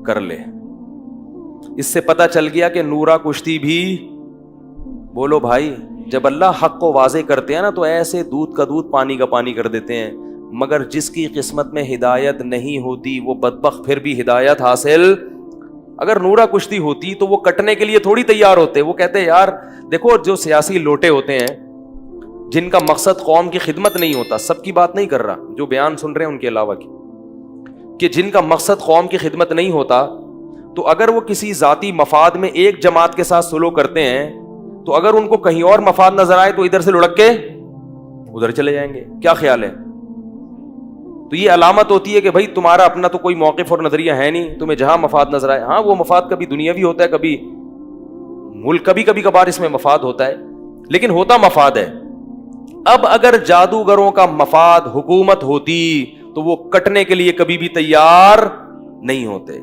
کر لے. اس سے پتہ چل گیا کہ نورا کشتی بھی, بولو بھائی, جب اللہ حق کو واضح کرتے ہیں نا تو ایسے دودھ کا دودھ پانی کا پانی کر دیتے ہیں, مگر جس کی قسمت میں ہدایت نہیں ہوتی وہ بدبخت پھر بھی ہدایت حاصل. اگر نورا کشتی ہوتی تو وہ کٹنے کے لیے تھوڑی تیار ہوتے, وہ کہتے یار دیکھو جو سیاسی لوٹے ہوتے ہیں جن کا مقصد قوم کی خدمت نہیں ہوتا, سب کی بات نہیں کر رہا, جو بیان سن رہے ہیں ان کے علاوہ کی, کہ جن کا مقصد قوم کی خدمت نہیں ہوتا, تو اگر وہ کسی ذاتی مفاد میں ایک جماعت کے ساتھ سلوک کرتے ہیں تو اگر ان کو کہیں اور مفاد نظر آئے تو ادھر سے لڑک کے ادھر چلے جائیں گے. کیا خیال ہے؟ تو یہ علامت ہوتی ہے کہ بھائی تمہارا اپنا تو کوئی موقف اور نظریہ ہے نہیں, تمہیں جہاں مفاد نظر آئے. ہاں وہ مفاد کبھی دنیاوی ہوتا ہے, کبھی ملک, کبھی کبھار اس میں مفاد ہوتا ہے, لیکن ہوتا مفاد ہے. اب اگر جادوگروں کا مفاد حکومت ہوتی تو وہ کٹنے کے لیے کبھی بھی تیار نہیں ہوتے.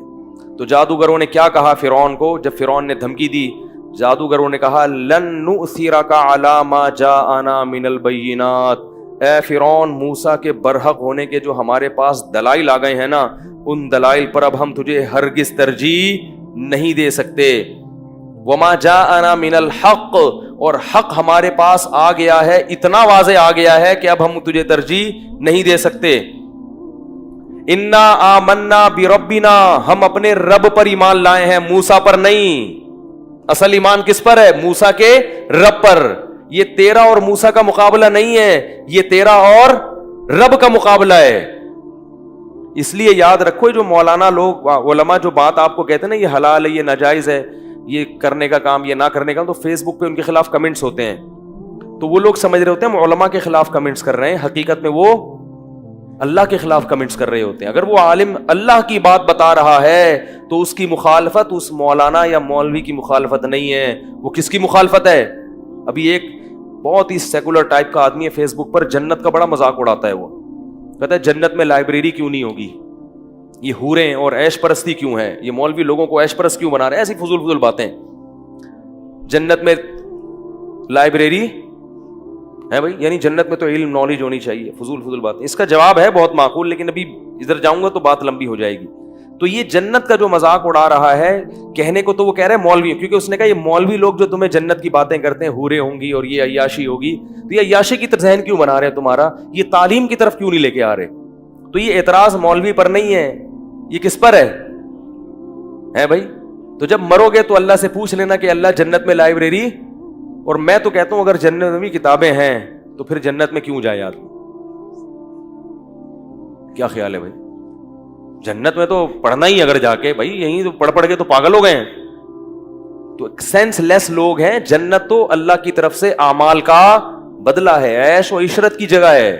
تو جادوگروں نے کیا کہا فرعون کو جب فرعون نے دھمکی دی؟ جادوگروں نے کہا لن نؤثرک علی ما جاءنا من البینات, اے فرعون موسیٰ کے برحق ہونے کے جو ہمارے پاس دلائل آ گئے ہیں نا, ان دلائل پر اب ہم تجھے ہرگز ترجیح نہیں دے سکتے. وما جاءنا من الحق, اور حق ہمارے پاس آ گیا ہے, اتنا واضح آ گیا ہے کہ اب ہم تجھے ترجیح نہیں دے سکتے. انا آمنا بربنا, ہم اپنے رب پر ایمان لائے ہیں, موسیٰ پر نہیں. اصل ایمان کس پر ہے؟ موسیٰ کے رب پر. یہ تیرا اور موسیٰ کا مقابلہ نہیں ہے, یہ تیرا اور رب کا مقابلہ ہے. اس لیے یاد رکھو جو مولانا لوگ علماء جو بات آپ کو کہتے ہیں نا یہ حلال ہے, یہ ناجائز ہے, یہ کرنے کا کام, یہ نہ کرنے کا, تو فیس بک پہ ان کے خلاف کمنٹس ہوتے ہیں تو وہ لوگ سمجھ رہے ہوتے ہیں ہم علماء کے خلاف کمنٹس کر رہے ہیں, حقیقت میں وہ اللہ کے خلاف کمنٹس کر رہے ہوتے ہیں. اگر وہ عالم اللہ کی بات بتا رہا ہے تو اس کی مخالفت اس مولانا یا مولوی کی مخالفت نہیں ہے, وہ کس کی مخالفت ہے؟ ابھی ایک بہت ہی سیکولر ٹائپ کا آدمی ہے فیس بک پر, جنت کا بڑا مذاق اڑاتا ہے. وہ کہتا ہے جنت میں لائبریری کیوں نہیں ہوگی, یہ حوریں اور عیش پرستی کیوں ہے, یہ مولوی لوگوں کو عیش پرست کیوں بنا رہے ہیں, ایسی فضول باتیں. جنت میں لائبریری ہے بھائی, یعنی جنت میں تو علم نالج ہونی چاہیے, فضول باتیں. اس کا جواب ہے بہت معقول, لیکن ابھی ادھر جاؤں گا تو بات لمبی ہو جائے گی. تو یہ جنت کا جو مذاق اڑا رہا ہے کہنے کو تو وہ کہہ رہے ہیں مولوی, کیونکہ اس نے کہا یہ مولوی لوگ جو تمہیں جنت کی باتیں کرتے ہیں, حوریں ہوں گی اور یہ عیاشی ہوگی, تو یہ عیاشی کی طرف ذہن کیوں بنا رہے ہیں تمہارا, یہ تعلیم کی طرف کیوں نہیں لے کے آ رہے؟ تو یہ اعتراض مولوی پر نہیں ہے, یہ کس پر ہے بھائی؟ تو جب مرو گے تو اللہ سے پوچھ لینا کہ اللہ جنت میں لائبریری, اور میں تو کہتا ہوں اگر جنت میں کتابیں ہیں تو پھر جنت میں کیوں جائے آدمی؟ کیا خیال ہے بھائی؟ جنت میں تو پڑھنا ہی اگر جا کے بھائی, یہیں تو پڑھ کے تو پاگل ہو گئے ہیں. تو سینس لیس لوگ ہیں. جنت تو اللہ کی طرف سے اعمال کا بدلہ ہے, عیش و عشرت کی جگہ ہے.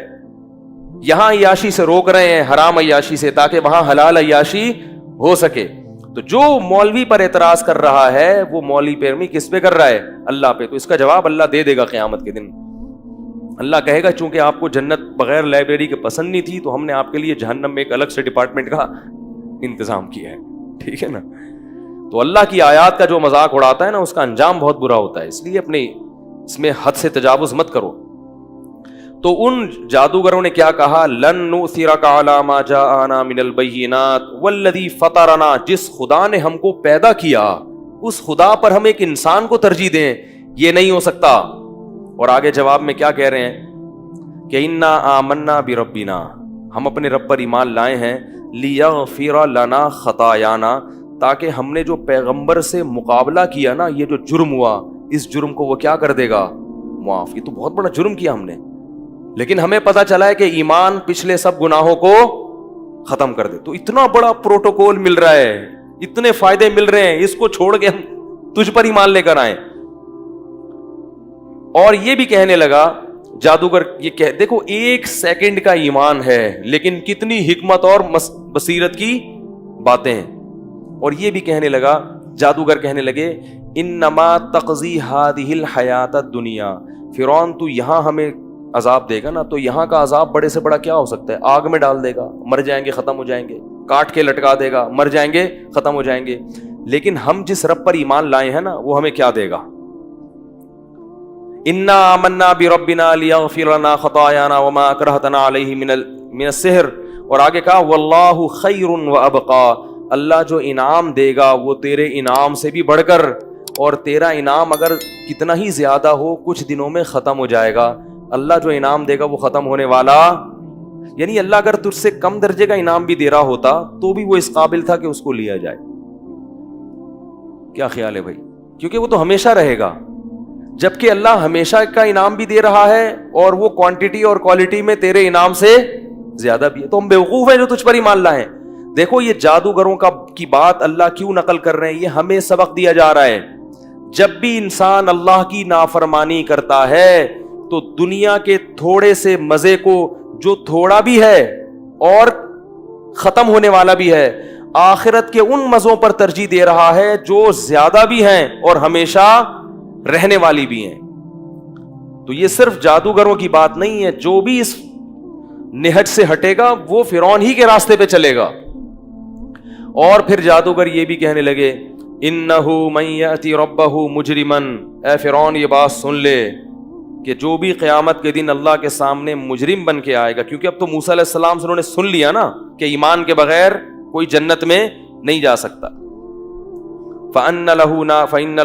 یہاں عیاشی سے روک رہے ہیں, حرام عیاشی سے, تاکہ وہاں حلال عیاشی ہو سکے. تو جو مولوی پر اعتراض کر رہا ہے وہ مولوی پیروی کس پہ کر رہا ہے؟ اللہ پہ. تو اس کا جواب اللہ دے دے گا قیامت کے دن. اللہ کہے گا چونکہ آپ کو جنت بغیر لائبریری کے پسند نہیں تھی تو ہم نے آپ کے لیے جہنم میں ایک الگ سے ڈپارٹمنٹ کا انتظام کیا ہے. ٹھیک ہے نا؟ تو اللہ کی آیات کا جو مذاق اڑاتا ہے نا اس کا انجام بہت برا ہوتا ہے. اس لیے اپنے اس میں حد سے تجاوز مت کرو. تو ان جادوگروں نے کیا کہا؟ لن نؤثرک علی ما جاءنا من البینات والذی فطرنا, جس خدا نے ہم کو پیدا کیا اس خدا پر ہم ایک انسان کو ترجیح دیں, یہ نہیں ہو سکتا. اور آگے جواب میں کیا کہہ رہے ہیں کہ انا آمنا بربنا, ہم اپنے رب پر ایمان لائے ہیں, لیغفر لنا خطایانا, تاکہ ہم نے جو پیغمبر سے مقابلہ کیا نا, یہ جو جرم ہوا, اس جرم کو وہ کیا کر دے گا؟ معاف. یہ تو بہت بڑا جرم کیا ہم نے, لیکن ہمیں پتا چلا ہے کہ ایمان پچھلے سب گناہوں کو ختم کر دے. تو اتنا بڑا پروٹوکول مل رہا ہے, اتنے فائدے مل رہے ہیں, اس کو چھوڑ کے ہم تجھ پر ایمان لے کر آئیں. اور یہ بھی کہنے لگا جادوگر, یہ دیکھو 1 سیکنڈ کا ایمان ہے لیکن کتنی حکمت اور بصیرت کی باتیں ہیں. اور یہ بھی کہنے لگا, جادوگر کہنے لگے انما تقضی ہذہ الحیات الدنیا, فرعون تو یہاں ہمیں عذاب دے گا نا تو یہاں کا عذاب بڑے سے بڑا کیا ہو سکتا ہے؟ آگ میں ڈال دے گا, مر جائیں گے, ختم ہو جائیں گے, کاٹ کے لٹکا دے گا, مر جائیں گے, ختم ہو جائیں گے. لیکن ہم جس رب پر ایمان لائے ہیں نا وہ ہمیں کیا دے گا؟ انا آمنا بربنا لیغفر لنا خطایانا وما اکرہتنا علیہ من السحر. اور آگے کہا واللہ خیر وابقا, اللہ جو انعام دے گا وہ تیرے انعام سے بھی بڑھ کر, اور تیرا انعام اگر کتنا ہی زیادہ ہو کچھ دنوں میں ختم ہو جائے گا. اللہ جو انعام دے گا وہ ختم ہونے والا, یعنی اللہ اگر تجھ سے کم درجے کا انعام بھی دے رہا ہوتا تو بھی وہ اس قابل تھا کہ اس کو لیا جائے. کیا خیال ہے بھائی؟ کیونکہ وہ تو ہمیشہ رہے گا, جبکہ اللہ ہمیشہ کا انعام بھی دے رہا ہے اور وہ کوانٹٹی اور کوالٹی میں تیرے انعام سے زیادہ بھی ہے. تو ہم بیوقوف ہیں جو تجھ پر ایمان لائیں. دیکھو یہ جادوگروں کی بات اللہ کیوں نقل کر رہے ہیں؟ یہ ہمیں سبق دیا جا رہا ہے. جب بھی انسان اللہ کی نافرمانی کرتا ہے تو دنیا کے تھوڑے سے مزے کو، جو تھوڑا بھی ہے اور ختم ہونے والا بھی ہے، آخرت کے ان مزوں پر ترجیح دے رہا ہے جو زیادہ بھی ہیں اور ہمیشہ رہنے والی بھی ہیں. تو یہ صرف جادوگروں کی بات نہیں ہے، جو بھی اس نہج سے ہٹے گا وہ فرعون ہی کے راستے پہ چلے گا. اور پھر جادوگر یہ بھی کہنے لگے انہو من یأتی ربہ مجرما، اے فرعون یہ بات سن لے کہ جو بھی قیامت کے دن اللہ کے سامنے مجرم بن کے آئے گا، کیونکہ اب تو موسیٰ علیہ السلام سے انہوں نے سن لیا نا کہ ایمان کے بغیر کوئی جنت میں نہیں جا سکتا. فَإِنَّ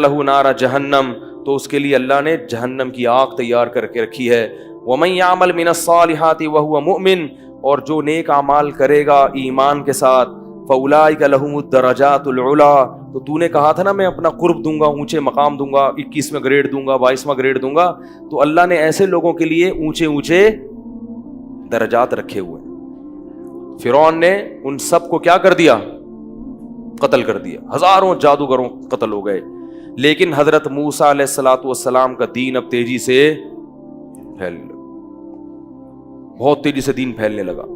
لَهُ نَارَ جَهَنَّمَ، تو اس کے لیے اللہ نے جہنم کی آگ تیار کر کے رکھی ہے. وَمَن يَعْمَلْ مِنَ الصَّالِحَاتِ وَهُوَ مُؤْمِنٌ، اور جو نیک اعمال کرے گا ایمان کے ساتھ، فَأُولَٰئِكَ لَهُمُ الدَّرَجَاتُ الْعُلَىٰ، تو تو نے کہا تھا نا میں اپنا قرب دوں گا، اونچے مقام دوں گا، 21واں گریڈ دوں گا، 22واں گریڈ دوں گا، تو اللہ نے ایسے لوگوں کے لیے اونچے اونچے درجات رکھے ہوئے. فرعون نے ان سب کو کیا کر دیا؟ قتل کر دیا. ہزاروں جادوگروں قتل ہو گئے. لیکن حضرت موسیٰ علیہ الصلوۃ والسلام کا دین اب تیزی سے پھیلنے لگا، بہت تیزی سے دین پھیلنے لگا.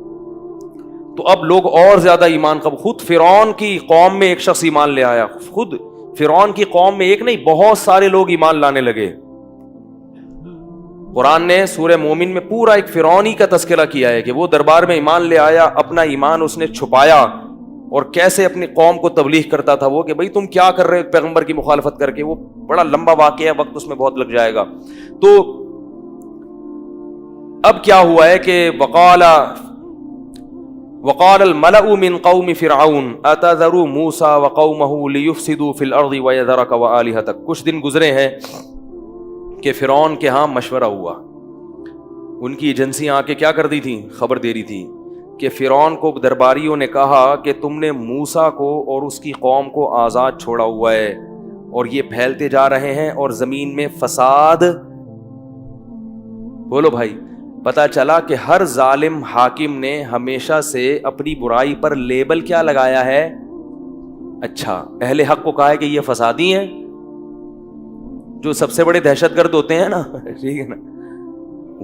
تو اب لوگ اور زیادہ ایمان خود فرعون کی قوم میں ایک شخص ایمان لے آیا. خود فرعون کی قوم میں ایک نہیں، بہت سارے لوگ ایمان لانے لگے. قرآن نے سورہ مومن میں پورا ایک فرعونی کا تذکرہ کیا ہے کہ وہ دربار میں ایمان لے آیا، اپنا ایمان اس نے چھپایا اور کیسے اپنی قوم کو تبلیغ کرتا تھا وہ کہ بھئی تم کیا کر رہے ہو پیغمبر کی مخالفت کر کے. وہ بڑا لمبا واقعہ ہے، وقت اس میں بہت لگ جائے گا. تو اب کیا ہوا ہے کہ وقال الملأ من قوم فرعون اتذر موسى وقومه ليفسدوا في الارض ويذرك والهتك. کچھ دن گزرے ہیں کہ فرعون کے ہاں مشورہ ہوا. ان کی ایجنسیاں آ کے کیا کر دی تھی؟ خبر دے رہی تھی کہ فرعون کو درباریوں نے کہا کہ تم نے موسیٰ کو اور اس کی قوم کو آزاد چھوڑا ہوا ہے اور یہ پھیلتے جا رہے ہیں اور زمین میں فساد. بولو بھائی، پتا چلا کہ ہر ظالم حاکم نے ہمیشہ سے اپنی برائی پر لیبل کیا لگایا ہے؟ اچھا، اہل حق کو کہا ہے کہ یہ فسادی ہیں، جو سب سے بڑے دہشت گرد ہوتے ہیں نا، ٹھیک ہے نا،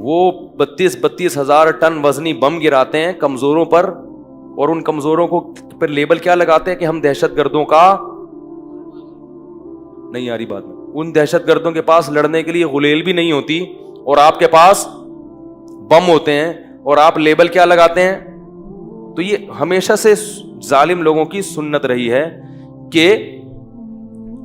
وہ 32 ہزار ٹن وزنی بم گراتے ہیں کمزوروں پر، اور ان کمزوروں کو پھر لیبل کیا لگاتے ہیں کہ ہم دہشت گردوں کا. نہیں آ رہی بات میں. ان دہشت گردوں کے پاس لڑنے کے لیے غلیل بھی نہیں ہوتی اور آپ کے پاس بم ہوتے ہیں اور آپ لیبل کیا لگاتے ہیں. تو یہ ہمیشہ سے ظالم لوگوں کی سنت رہی ہے کہ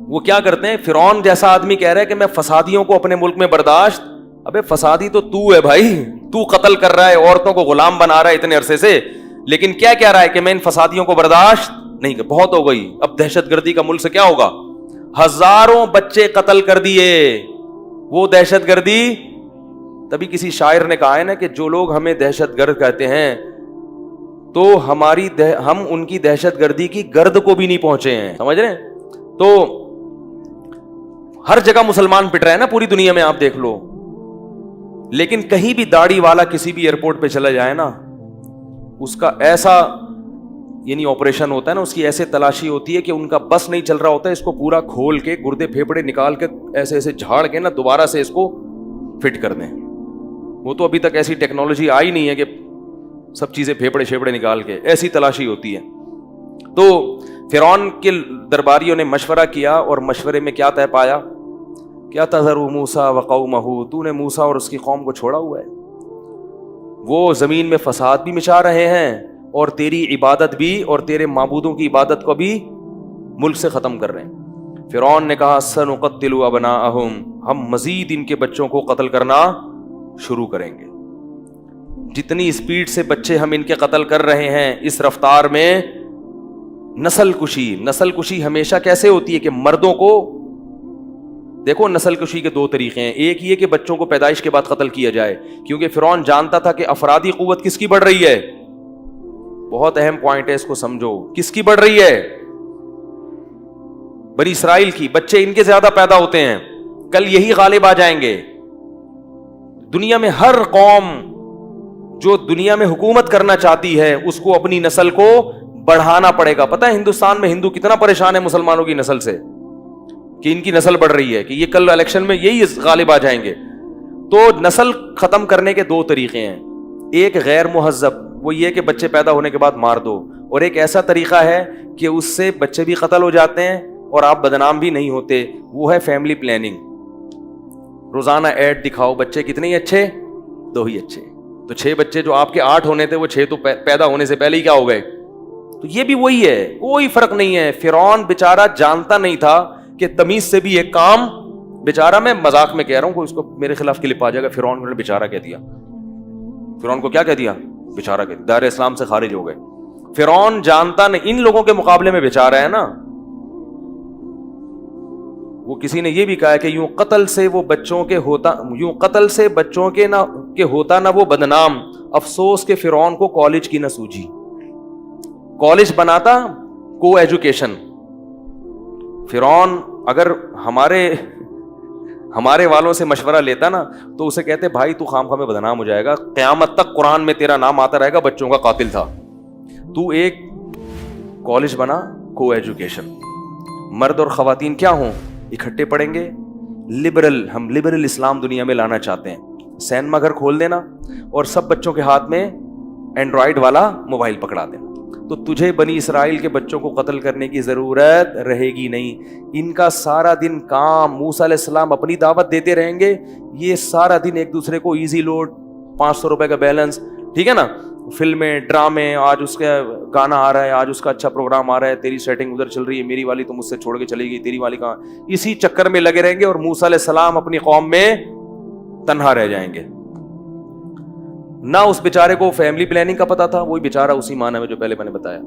وہ کیا کرتے ہیں. فرعون جیسا آدمی کہہ رہا ہے کہ میں فسادیوں کو اپنے ملک میں برداشت. ابے فسادی تو تو ہے بھائی، تو قتل کر رہا ہے، عورتوں کو غلام بنا رہا ہے اتنے عرصے سے، لیکن کیا کہہ رہا ہے کہ میں ان فسادیوں کو برداشت نہیں کر. بہت ہو گئی، اب دہشت گردی کا ملک سے کیا ہوگا؟ ہزاروں بچے قتل کر دیے. وہ دہشت گردی، تبھی کسی شاعر نے کہا ہے نا کہ جو لوگ ہمیں دہشت گرد کہتے ہیں تو ہم ان کی دہشت گردی کی گرد کو بھی نہیں پہنچے ہیں. سمجھ رہے ہیں؟ تو ہر جگہ مسلمان پٹ رہے ہیں نا پوری دنیا میں، آپ دیکھ لو. لیکن کہیں بھی داڑھی والا کسی بھی ایئرپورٹ پہ چلا جائے نا، اس کا ایسا یعنی آپریشن ہوتا ہے نا، اس کی ایسے تلاشی ہوتی ہے کہ ان کا بس نہیں چل رہا ہوتا ہے، اس کو پورا کھول کے گردے پھیپڑے نکال کے ایسے ایسے جھاڑ کے نا دوبارہ سے اس کو فٹ کر دیں. وہ تو ابھی تک ایسی ٹیکنالوجی آئی نہیں ہے کہ سب چیزیں پھیپڑے شیپڑے نکال کے، ایسی تلاشی ہوتی ہے. تو فرعون کے درباریوں نے مشورہ کیا اور مشورے میں کیا طے پایا؟ کیا تذر موسیٰ وقومہ، تو نے موسیٰ اور اس کی قوم کو چھوڑا ہوا ہے، وہ زمین میں فساد بھی مچا رہے ہیں اور تیری عبادت بھی اور تیرے معبودوں کی عبادت کو بھی ملک سے ختم کر رہے ہیں. فرعون نے کہا سنقتل ابناءہم، ہم مزید ان کے بچوں کو قتل کرنا شروع کریں گے. جتنی اسپیڈ سے بچے ہم ان کے قتل کر رہے ہیں، اس رفتار میں نسل کشی ہمیشہ کیسے ہوتی ہے کہ مردوں کو دیکھو. نسل کشی کے دو طریقے ہیں. ایک یہ کہ بچوں کو پیدائش کے بعد قتل کیا جائے، کیونکہ فرعون جانتا تھا کہ افرادی قوت کس کی بڑھ رہی ہے. بہت اہم پوائنٹ ہے، اس کو سمجھو. کس کی بڑھ رہی ہے؟ بنی اسرائیل کی. بچے ان کے زیادہ پیدا ہوتے ہیں، کل یہی غالب آ جائیں گے. دنیا میں ہر قوم جو دنیا میں حکومت کرنا چاہتی ہے اس کو اپنی نسل کو بڑھانا پڑے گا. پتہ ہے ہندوستان میں ہندو کتنا پریشان ہے مسلمانوں کی نسل سے, کہ ان کی نسل بڑھ رہی ہے, کہ یہ کل الیکشن میں یہی غالب آ جائیں گے. تو نسل ختم کرنے کے دو طریقے ہیں. ایک غیر مہذب, وہ یہ کہ بچے پیدا ہونے کے بعد مار دو, اور ایک ایسا طریقہ ہے کہ اس سے بچے بھی قتل ہو جاتے ہیں اور آپ بدنام بھی نہیں ہوتے, وہ ہے فیملی پلاننگ. روزانہ ایڈ دکھاؤ, بچے کتنے ہی اچھے, 2 ہی اچھے. تو 6 بچے جو آپ کے 8 ہونے تھے وہ 6 تو پیدا ہونے سے پہلے ہی کیا ہو گئے. تو یہ بھی وہی ہے, کوئی فرق نہیں ہے. فرعون بیچارہ جانتا نہیں تھا کہ تمیز سے بھی ایک کام, بیچارہ میں مذاق میں کہہ رہا ہوں, اس کو میرے خلاف کلپ آ جائے گا, فرعون نے بیچارہ کہہ دیا. فرعون کو کیا کہہ دیا, بیچارہ کہہ دیا, دائرہ اسلام سے خارج ہو گئے. فرعون جانتا نہیں, ان لوگوں کے مقابلے میں بیچارہ ہے نا. وہ کسی نے یہ بھی کہا ہے کہ یوں قتل سے وہ بچوں کے ہوتا, یوں قتل سے بچوں کے نہ کہ ہوتا نہ وہ بدنام, افسوس کہ فرعون کو کالج کی نہ سوجی. کالج بناتا کو ایجوکیشن. فرعون اگر ہمارے والوں سے مشورہ لیتا نا تو اسے کہتے بھائی تو خام خواہ میں بدنام ہو جائے گا, قیامت تک قرآن میں تیرا نام آتا رہے گا بچوں کا قاتل تھا. تو ایک کالج بنا, کو ایجوکیشن, مرد اور خواتین کیا ہوں, اکٹھے پڑھیں گے. لبرل, ہم لبرل اسلام دنیا میں لانا چاہتے ہیں. سینما گھر کھول دینا اور سب بچوں کے ہاتھ میں اینڈرائڈ والا موبائل پکڑا دینا, تو تجھے بنی اسرائیل کے بچوں کو قتل کرنے کی ضرورت رہے گی نہیں. ان کا سارا دن کام, موسیٰ علیہ السلام اپنی دعوت دیتے رہیں گے, یہ سارا دن ایک دوسرے کو ایزی لوڈ, 500 روپے کا بیلنس, ٹھیک ہے نا, فلمیں, ڈرامے, آج اس کا گانا آ رہا ہے, آج اس کا اچھا پروگرام آ رہا ہے, تیری سیٹنگ ادھر چل رہی ہے, میری والی تو مجھ سے چھوڑ کے چلی گئی, تیری والی کہاں, اسی چکر میں لگے رہیں گے, اور موسیٰ علیہ السلام اپنی قوم میں تنہا رہ جائیں گے. نہ اس بیچارے کو فیملی پلاننگ کا پتا تھا, وہی بیچارہ اسی معنی میں جو پہلے میں نے بتایا,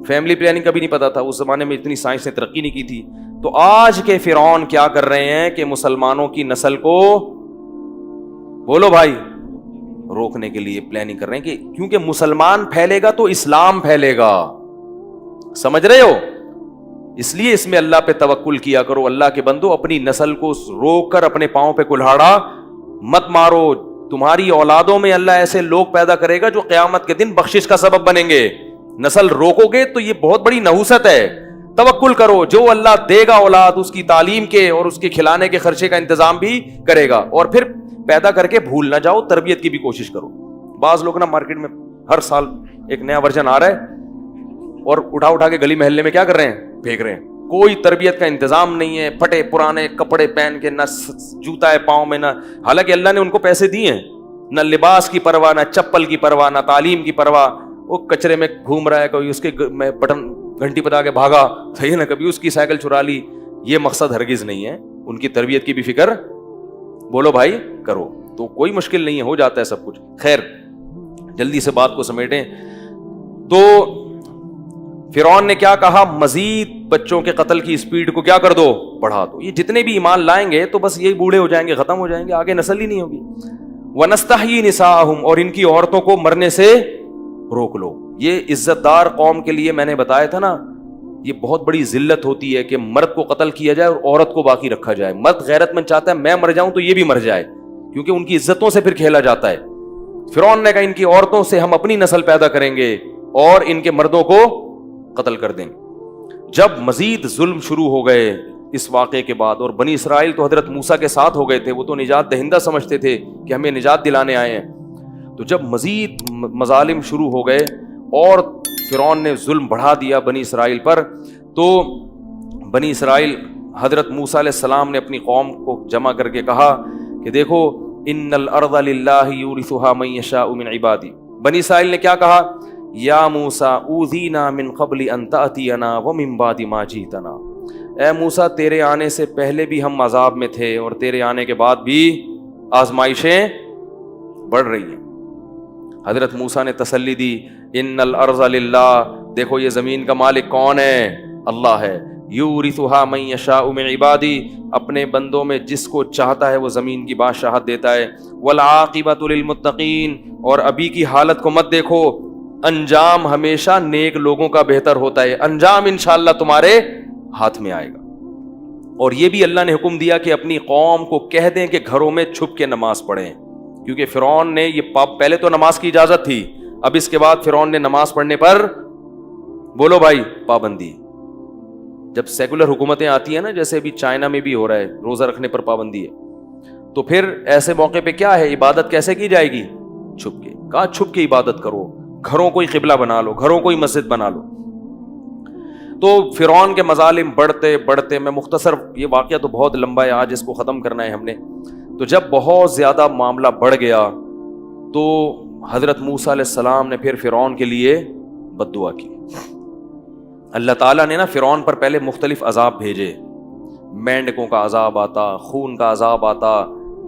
فیملی پلاننگ کا بھی نہیں پتا تھا, اس زمانے میں اتنی سائنس نے ترقی نہیں کی تھی. تو آج کے فرعون کیا کر رہے ہیں کہ مسلمانوں کی نسل کو, بولو بھائی, روکنے کے لیے پلاننگ کر رہے ہیں, کہ کیونکہ مسلمان پھیلے گا تو اسلام پھیلے گا. سمجھ رہے ہو؟ اس لیے اس میں اللہ پہ توکل کیا کرو. اللہ کے بندو, اپنی نسل کو روک کر اپنے پاؤں پہ کلہاڑا مت مارو. تمہاری اولادوں میں اللہ ایسے لوگ پیدا کرے گا جو قیامت کے دن بخشش کا سبب بنیں گے. نسل روکو گے تو یہ بہت بڑی نحوست ہے. توکل کرو, جو اللہ دے گا اولاد, اس کی تعلیم کے اور اس کے کھلانے کے خرچے کا انتظام بھی کرے گا. اور پھر پیدا کر کے بھول نہ جاؤ, تربیت کی بھی کوشش کرو. بعض لوگ نا مارکیٹ میں ہر سال ایک نیا ورژن آ رہا ہے اور اٹھا کے گلی محلے میں کیا کر رہے ہیں, پھینک رہے ہیں. کوئی تربیت کا انتظام نہیں ہے, پھٹے پرانے کپڑے پہن کے, نہ جوتا ہے پاؤں میں, نہ, حالانکہ اللہ نے ان کو پیسے دیے ہیں, نہ لباس کی پرواہ, نہ چپل کی پرواہ, نہ تعلیم کی پرواہ. وہ کچرے میں گھوم رہا ہے, کوئی اس کے میں بٹن گھنٹی بتا کے بھاگا, صحیح ہے نا, کبھی اس کی سائیکل چرا لی. یہ مقصد ہرگز نہیں ہے. ان کی تربیت کی بھی فکر, بولو بھائی, کرو. تو کوئی مشکل نہیں ہے, ہو جاتا ہے سب کچھ. خیر, جلدی سے بات کو سمیٹیں. تو فرعون نے کیا کہا, مزید بچوں کے قتل کی اسپیڈ کو کیا کر دو, بڑھا دو. یہ جتنے بھی ایمان لائیں گے تو بس یہی بوڑھے ہو جائیں گے, ختم ہو جائیں گے, آگے نسل ہی نہیں ہوگی. وَنَسْتَحْيِي نِسَاءَهُمْ, اور ان کی عورتوں کو مرنے سے روک لو. یہ عزت دار قوم کے لیے میں نے بتایا تھا نا, یہ بہت بڑی ذلت ہوتی ہے کہ مرد کو قتل کیا جائے اور عورت کو باقی رکھا جائے. مرد غیرت مند چاہتا ہے میں مر جاؤں تو یہ بھی مر جائے, کیونکہ ان کی عزتوں سے پھر کھیلا جاتا ہے. فرعون نے کہا ان کی عورتوں سے ہم اپنی نسل پیدا کریں گے اور ان کے مردوں کو قتل کر دیں گے. جب مزید ظلم شروع ہو گئے اس واقعے کے بعد, اور بنی اسرائیل تو حضرت موسیٰ کے ساتھ ہو گئے تھے, وہ تو نجات دہندہ سمجھتے تھے کہ ہمیں نجات دلانے آئے ہیں. تو جب مزید مظالم شروع ہو گئے اور فرعون نے ظلم بڑھا دیا بنی اسرائیل پر, تو بنی اسرائیل, حضرت موسیٰ علیہ السلام نے اپنی قوم کو جمع کر کے کہا کہ دیکھو, ان الارض للہ یورثها من یشاء من عبادی. بنی اسرائیل نے کیا کہا, یا موسیٰ اوذینا من قبل ان تأتینا ومن بعد ما جئتنا. اے موسیٰ, تیرے آنے سے پہلے بھی ہم عذاب میں تھے اور تیرے آنے کے بعد بھی آزمائشیں بڑھ رہی ہیں. حضرت موسیٰ نے تسلی دی, ان الارض للہ, دیکھو یہ زمین کا مالک کون ہے, اللہ ہے. یورثها من یشاء من عبادی, اپنے بندوں میں جس کو چاہتا ہے وہ زمین کی بادشاہت دیتا ہے. والعاقبۃ للمتقین, اور ابھی کی حالت کو مت دیکھو, انجام ہمیشہ نیک لوگوں کا بہتر ہوتا ہے. انجام انشاءاللہ تمہارے ہاتھ میں آئے گا. اور یہ بھی اللہ نے حکم دیا کہ اپنی قوم کو کہہ دیں کہ گھروں میں چھپ کے نماز پڑھیں, کیونکہ فرعون نے یہ پہلے تو نماز کی اجازت تھی, اب اس کے بعد فرعون نے نماز پڑھنے پر بولو بھائی پابندی. جب سیکولر حکومتیں آتی ہیں نا, جیسے ابھی چائنا میں بھی ہو رہا ہے, روزہ رکھنے پر پابندی ہے, تو پھر ایسے موقع پہ کیا ہے, عبادت کیسے کی جائے گی؟ چھپ کے. کہاں چھپ کے عبادت کرو, گھروں کو ہی قبلہ بنا لو, گھروں کو ہی مسجد بنا لو. تو فرعون کے مظالم بڑھتے بڑھتے, میں مختصر, یہ واقعہ تو بہت لمبا ہے, آج اس کو ختم کرنا ہے ہم نے. تو جب بہت زیادہ معاملہ بڑھ گیا تو حضرت موسیٰ علیہ السلام نے پھر فرعون کے لیے بد دعا کی. اللہ تعالیٰ نے نا فرعون پر پہلے مختلف عذاب بھیجے, مینڈکوں کا عذاب آتا, خون کا عذاب آتا,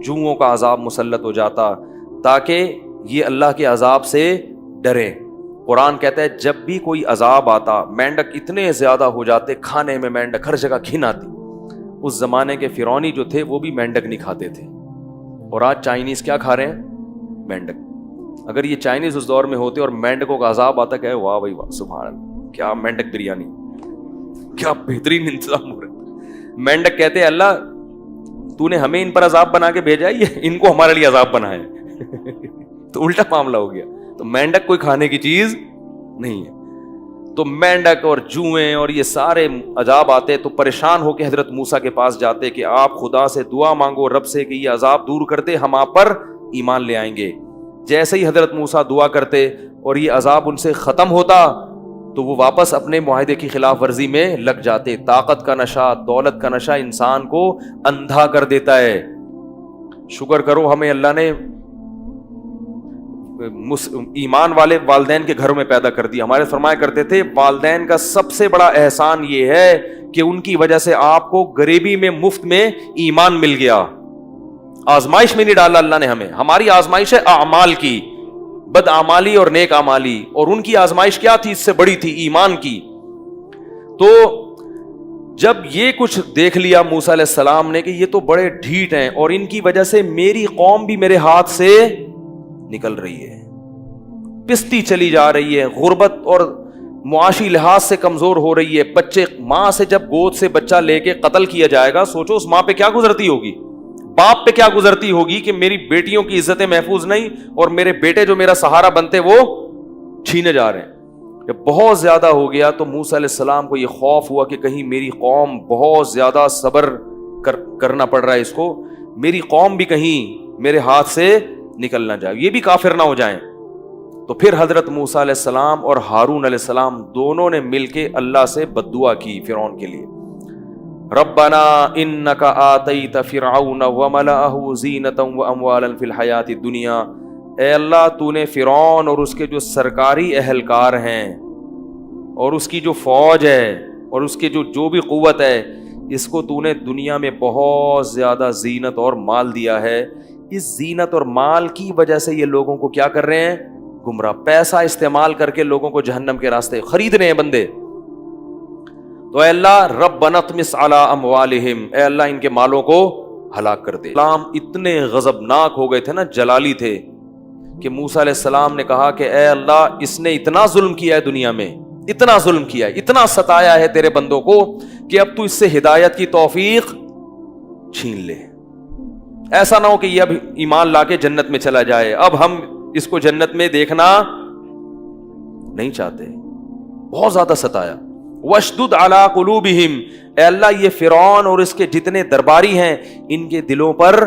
جوؤں کا عذاب مسلط ہو جاتا, تاکہ یہ اللہ کے عذاب سے ڈرے. قرآن کہتا ہے جب بھی کوئی عذاب آتا, مینڈک اتنے زیادہ ہو جاتے, کھانے میں مینڈک ہر جگہ گھن آتی. اس زمانے کے فرعونی جو تھے وہ بھی مینڈک نہیں کھاتے تھے, اور آج چائنیز کیا کھا رہے ہیں؟ مینڈک. اگر یہ چائنیز اس دور میں ہوتے اور مینڈکوں کا عذاب آتا, کہ واہ بھائی واہ, سبحان اللہ, کیا مینڈک بریانی, کیا بہترین انتظام ہو رہا ہے. مینڈک کہتے ہیں اللہ تو نے ہمیں ان پر عذاب بنا کے بھیجا ہے, یہ ان کو ہمارے لیے عذاب بنا ہے. تو الٹا معاملہ ہو گیا. تو مینڈک کوئی کھانے کی چیز نہیں ہے. تو مینڈک اور جوئیں اور یہ سارے عذاب آتے, تو پریشان ہو کے حضرت موسیٰ کے پاس جاتے کہ آپ خدا سے دعا مانگو رب سے کہ یہ عذاب دور کر دے, ہم آپ پر ایمان لے آئیں گے. جیسے ہی حضرت موسیٰ دعا کرتے اور یہ عذاب ان سے ختم ہوتا تو وہ واپس اپنے معاہدے کی خلاف ورزی میں لگ جاتے. طاقت کا نشہ, دولت کا نشہ انسان کو اندھا کر دیتا ہے. شکر کرو ہمیں اللہ نے ایمان والے والدین کے گھروں میں پیدا کر دیا. ہمارے فرمایا کرتے تھے والدین کا سب سے بڑا احسان یہ ہے کہ ان کی وجہ سے آپ کو غریبی میں مفت میں ایمان مل گیا. آزمائش میں نہیں ڈالا اللہ نے ہمیں. ہماری آزمائش ہے اعمال کی, بد اعمالی اور نیک اعمالی, اور ان کی آزمائش کیا تھی؟ اس سے بڑی تھی, ایمان کی. تو جب یہ کچھ دیکھ لیا موسیٰ علیہ السلام نے کہ یہ تو بڑے ڈھیٹ ہیں اور ان کی وجہ سے میری قوم بھی میرے ہاتھ سے نکل رہی ہے, پستی چلی جا رہی ہے, غربت اور معاشی لحاظ سے کمزور ہو رہی ہے. بچے, ماں سے جب گود سے بچہ لے کے قتل کیا جائے گا, سوچو اس ماں پہ کیا گزرتی ہوگی, باپ پہ کیا گزرتی ہوگی کہ میری بیٹیوں کی عزتیں محفوظ نہیں اور میرے بیٹے جو میرا سہارا بنتے وہ چھینے جا رہے ہیں. جب بہت زیادہ ہو گیا تو موسیٰ علیہ السلام کو یہ خوف ہوا کہ کہیں میری قوم, بہت زیادہ صبر کرنا پڑ رہا ہے اس کو, میری قوم بھی کہیں میرے ہاتھ سے نکل نہ جائے, یہ بھی کافر نہ ہو جائیں. تو پھر حضرت موسیٰ علیہ السلام اور ہارون علیہ السلام دونوں نے مل کے اللہ سے بد دعا کی فرعون کے لیے. ربنا انک آتیت فرعون وملأہ زینۃ واموالا فی الحیاۃ الدنیا, اے اللہ تو نے فرعون اور اس کے جو سرکاری اہلکار ہیں اور اس کی جو فوج ہے اور اس کے جو بھی قوت ہے, اس کو تو نے دنیا میں بہت زیادہ زینت اور مال دیا ہے. اس زینت اور مال کی وجہ سے یہ لوگوں کو کیا کر رہے ہیں؟ گمراہ. پیسہ استعمال کر کے لوگوں کو جہنم کے راستے خرید رہے ہیں بندے. تو اے اللہ ربنا اطمس علی اموالہم, اے اللہ ان کے مالوں کو ہلاک کر دے. اسلام اتنے غضبناک ہو گئے تھے نا, جلالی تھے, کہ موسیٰ علیہ السلام نے کہا کہ اے اللہ اس نے اتنا ظلم کیا ہے دنیا میں, اتنا ظلم کیا ہے, اتنا ستایا ہے تیرے بندوں کو کہ اب تو اس سے ہدایت کی توفیق چھین لے. ایسا نہ ہو کہ یہ اب ایمان لا کے جنت میں چلا جائے, اب ہم اس کو جنت میں دیکھنا نہیں چاہتے. بہت زیادہ ستایا. واشدد علی قلوبہم, اے اللہ یہ فرعون اور اس کے جتنے درباری ہیں ان کے دلوں پر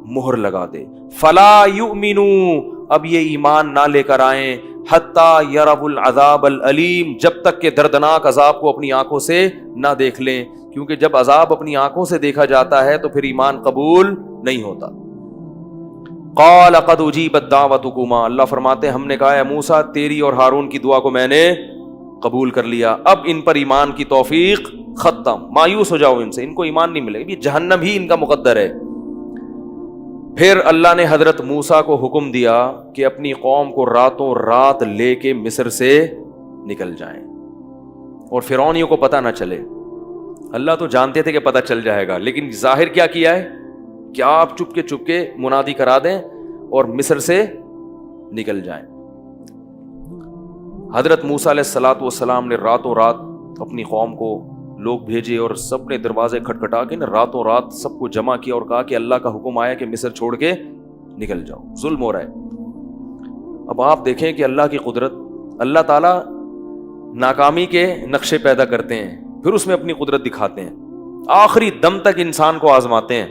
مہر لگا دے. فلا یؤمنوا, اب یہ ایمان نہ لے کر آئیں, حتی یروا العذاب العلیم, جب تک کہ دردناک عذاب کو اپنی آنکھوں سے نہ دیکھ لیں, کیونکہ جب عذاب اپنی آنکھوں سے دیکھا جاتا ہے تو پھر ایمان قبول نہیں ہوتا. قال قد اجیبت دعوتکما, اللہ فرماتے ہم نے کہا ہے موسیٰ تیری اور ہارون کی دعا کو میں نے قبول کر لیا, اب ان پر ایمان کی توفیق ختم. مایوس ہو جاؤ ان سے, ان کو ایمان نہیں ملے گا, یہ جہنم ہی ان کا مقدر ہے. پھر اللہ نے حضرت موسیٰ کو حکم دیا کہ اپنی قوم کو راتوں رات لے کے مصر سے نکل جائیں اور فرعونیوں کو پتہ نہ چلے. اللہ تو جانتے تھے کہ پتہ چل جائے گا, لیکن ظاہر کیا کیا ہے, کیا آپ چپ کے منادی کرا دیں اور مصر سے نکل جائیں. حضرت موسیٰ علیہ الصلاۃ والسلام نے راتوں رات اپنی قوم کو لوگ بھیجے اور سب نے دروازے کھٹکھٹا کے راتوں رات سب کو جمع کیا اور کہا کہ اللہ کا حکم آیا کہ مصر چھوڑ کے نکل جاؤ, ظلم ہو رہا ہے. اب آپ دیکھیں کہ اللہ کی قدرت, اللہ تعالیٰ ناکامی کے نقشے پیدا کرتے ہیں، پھر اس میں اپنی قدرت دکھاتے ہیں، آخری دم تک انسان کو آزماتے ہیں۔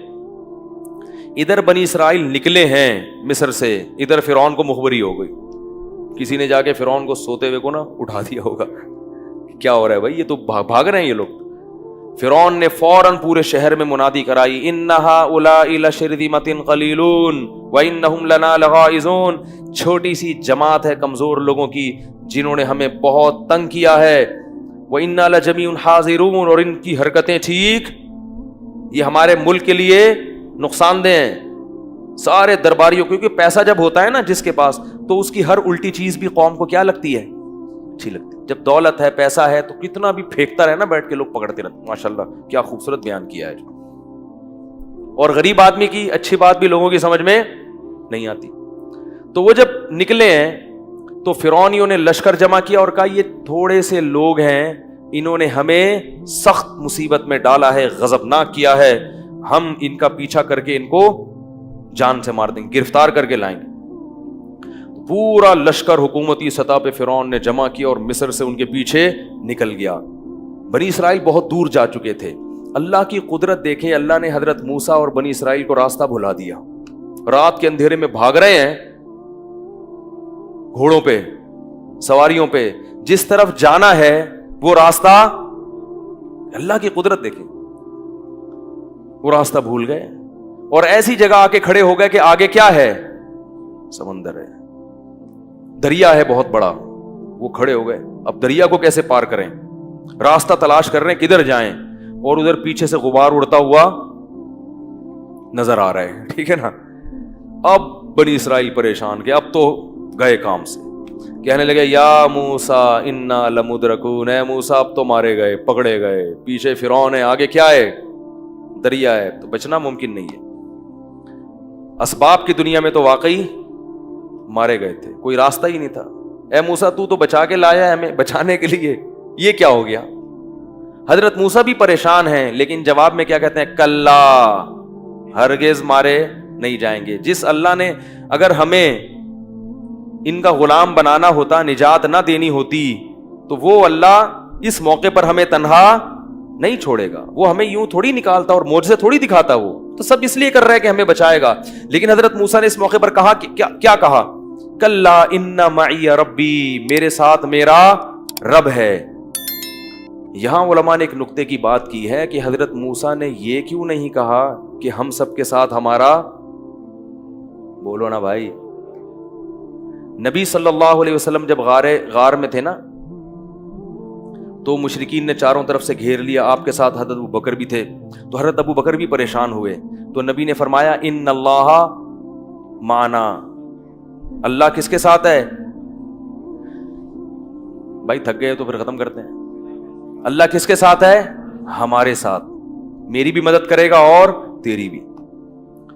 ادھر بنی اسرائیل نکلے ہیں مصر سے، ادھر فرعون کو مخبری ہو گئی، کسی نے جا کے فرعون کو سوتے ہوئے کو نا اٹھا دیا ہوگا، کیا ہو رہا ہے بھائی، یہ تو بھاگ رہے ہیں یہ لوگ۔ فرعون نے فوراً پورے شہر میں منادی کرائی، ان هؤلاء لشرذمة قلیلون وانہم لنا لغائظون، چھوٹی سی جماعت ہے کمزور لوگوں کی جنہوں نے ہمیں بہت تنگ کیا ہے، وإنا لجمیع حاذرون، اور ان کی حرکتیں ٹھیک یہ ہمارے ملک کے لیے نقصان دہ ہیں۔ سارے درباریوں، کیونکہ پیسہ جب ہوتا ہے نا جس کے پاس، تو اس کی ہر الٹی چیز بھی قوم کو کیا لگتی ہے، اچھی لگتی ہے۔ جب دولت ہے، پیسہ ہے، تو کتنا بھی پھینکتا رہے نا بیٹھ کے، لوگ پکڑتے رہتے ہیں۔ ماشاءاللہ کیا خوبصورت بیان کیا ہے۔ اور غریب آدمی کی اچھی بات بھی لوگوں کی سمجھ میں نہیں آتی۔ تو وہ جب نکلے ہیں تو فرعونیوں نے لشکر جمع کیا اور کہا یہ تھوڑے سے لوگ ہیں، انہوں نے ہمیں سخت مصیبت میں ڈالا ہے، غضبناک کیا ہے، ہم ان کا پیچھا کر کے ان کو جان سے مار دیں گے، گرفتار کر کے لائیں گے۔ پورا لشکر حکومتی سطح پہ فرعون نے جمع کیا اور مصر سے ان کے پیچھے نکل گیا۔ بنی اسرائیل بہت دور جا چکے تھے۔ اللہ کی قدرت دیکھیں، اللہ نے حضرت موسیٰ اور بنی اسرائیل کو راستہ بھلا دیا۔ رات کے اندھیرے میں بھاگ رہے ہیں گھوڑوں پہ، سواریوں پہ، جس طرف جانا ہے وہ راستہ، اللہ کی قدرت دیکھیں، وہ راستہ بھول گئے اور ایسی جگہ آ کے کھڑے ہو گئے کہ آگے کیا ہے، سمندر ہے، دریا ہے بہت بڑا۔ وہ کھڑے ہو گئے، اب دریا کو کیسے پار کریں، راستہ تلاش کر رہے ہیں کدھر جائیں، اور ادھر پیچھے سے غبار اڑتا ہوا نظر آ رہا ہے، ٹھیک ہے نا۔ اب بنی اسرائیل پریشان کہ اب تو گئے کام سے، کہنے لگے یا موسیٰ انا لمدرکون، اے موسیٰ اب تو مارے گئے، پکڑے گئے، پیچھے فرعون ہے، آگے کیا ہے، دریا ہے، تو بچنا ممکن نہیں ہے۔ اسباب کی دنیا میں تو واقعی مارے گئے تھے، کوئی راستہ ہی نہیں تھا۔ اے موسیٰ تو بچا کے لایا ہے ہمیں، بچانے کے لیے یہ کیا ہو گیا۔ حضرت موسیٰ بھی پریشان ہیں، لیکن جواب میں کیا کہتے ہیں، کلا، ہرگز مارے نہیں جائیں گے۔ جس اللہ نے اگر ہمیں ان کا غلام بنانا ہوتا، نجات نہ دینی ہوتی، تو وہ اللہ اس موقع پر ہمیں تنہا نہیں چھوڑے گا، وہ ہمیں یوں تھوڑی نکالتا اور معجزے تھوڑی دکھاتا، وہ تو سب اس لیے کر رہا ہے کہ ہمیں بچائے گا۔ لیکن حضرت موسیٰ نے اس موقع پر کہا کہ کیا کہا، کلا ان معی ربی، میرے ساتھ میرا رب ہے۔ یہاں علماء نے ایک نقطے کی بات کی ہے کہ حضرت موسیٰ نے یہ کیوں نہیں کہا کہ ہم سب کے ساتھ ہمارا، بولو نا بھائی، نبی صلی اللہ علیہ وسلم جب غار میں تھے نا، تو مشرکین نے چاروں طرف سے گھیر لیا، آپ کے ساتھ حضرت ابوبکر بھی تھے، تو حضرت ابوبکر بھی پریشان ہوئے، تو نبی نے فرمایا ان اللہ معنا، اللہ کس کے ساتھ ہے، بھائی تھک گئے تو پھر ختم کرتے ہیں، اللہ کس کے ساتھ ہے، ہمارے ساتھ، میری بھی مدد کرے گا اور تیری بھی۔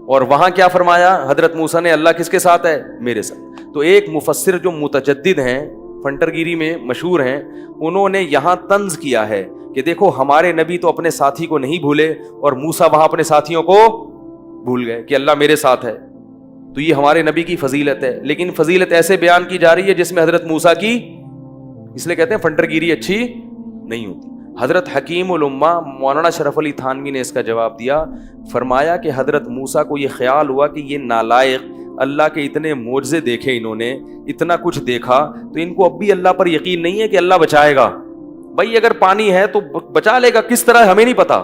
اور وہاں کیا فرمایا حضرت موسیٰ نے، اللہ کس کے ساتھ ہے، میرے ساتھ۔ تو ایک مفسر جو متجدد ہیں، فنٹر گیری میں مشہور ہیں، انہوں نے یہاں طنز کیا ہے کہ دیکھو ہمارے نبی تو اپنے ساتھی کو نہیں بھولے، اور موسیٰ وہاں اپنے ساتھیوں کو بھول گئے کہ اللہ میرے ساتھ ہے، تو یہ ہمارے نبی کی فضیلت ہے۔ لیکن فضیلت ایسے بیان کی جا رہی ہے جس میں حضرت موسیٰ کی، اس لیے کہتے ہیں فنٹر گیری اچھی نہیں ہوتی۔ حضرت حکیم الامہ مولانا شرف علی تھانوی نے اس کا جواب دیا، فرمایا کہ حضرت موسیٰ کو یہ خیال ہوا کہ یہ نالائق، اللہ کے اتنے معجزے دیکھے انہوں نے، اتنا کچھ دیکھا، تو ان کو اب بھی اللہ پر یقین نہیں ہے کہ اللہ بچائے گا۔ بھائی اگر پانی ہے تو بچا لے گا، کس طرح ہمیں نہیں پتا۔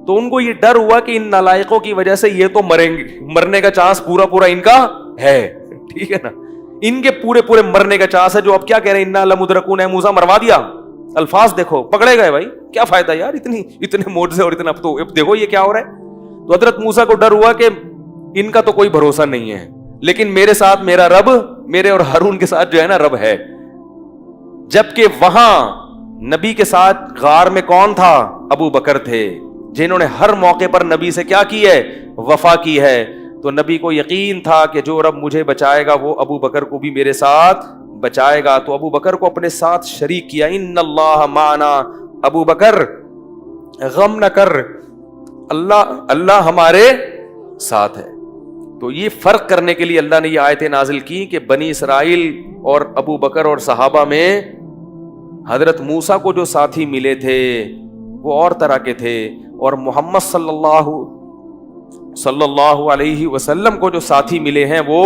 تو ان کو یہ ڈر ہوا کہ ان نالائقوں کی وجہ سے یہ تو مریں گے، مرنے کا چانس پورا ان کا ہے، ٹھیک ہے نا، ان کے پورے مرنے کا چانس ہے۔ جو اب کیا کہہ رہے ہیں، انا لمدرکون، ہے موسیٰ مروا دیا، الفاظ دیکھو، پکڑے گئے، بھائی کیا فائدہ یار، اتنے معجزے اور اتنا، تو اب دیکھو یہ کیا ہو رہا ہے۔ تو حضرت موسیٰ کو ڈر ہوا کہ ان کا تو کوئی بھروسہ نہیں ہے، لیکن میرے ساتھ میرا رب، میرے اور ہارون کے ساتھ جو ہے نا رب ہے۔ جبکہ وہاں نبی کے ساتھ غار میں کون تھا، ابو بکر تھے، جنہوں نے ہر موقع پر نبی سے کیا کی ہے، وفا کی ہے۔ تو نبی کو یقین تھا کہ جو رب مجھے بچائے گا وہ ابو بکر کو بھی میرے ساتھ بچائے گا، تو ابو بکر کو اپنے ساتھ شریک کیا، ان اللہ معنا، ابو بکر غم نہ کر، اللہ ہمارے ساتھ ہے۔ تو یہ فرق کرنے کے لیے اللہ نے یہ آیتیں نازل کی کہ بنی اسرائیل اور ابو بکر اور صحابہ میں حضرت موسیٰ کو جو ساتھی ملے تھے وہ اور طرح کے تھے، اور محمد صلی اللہ علیہ وسلم کو جو ساتھی ملے ہیں وہ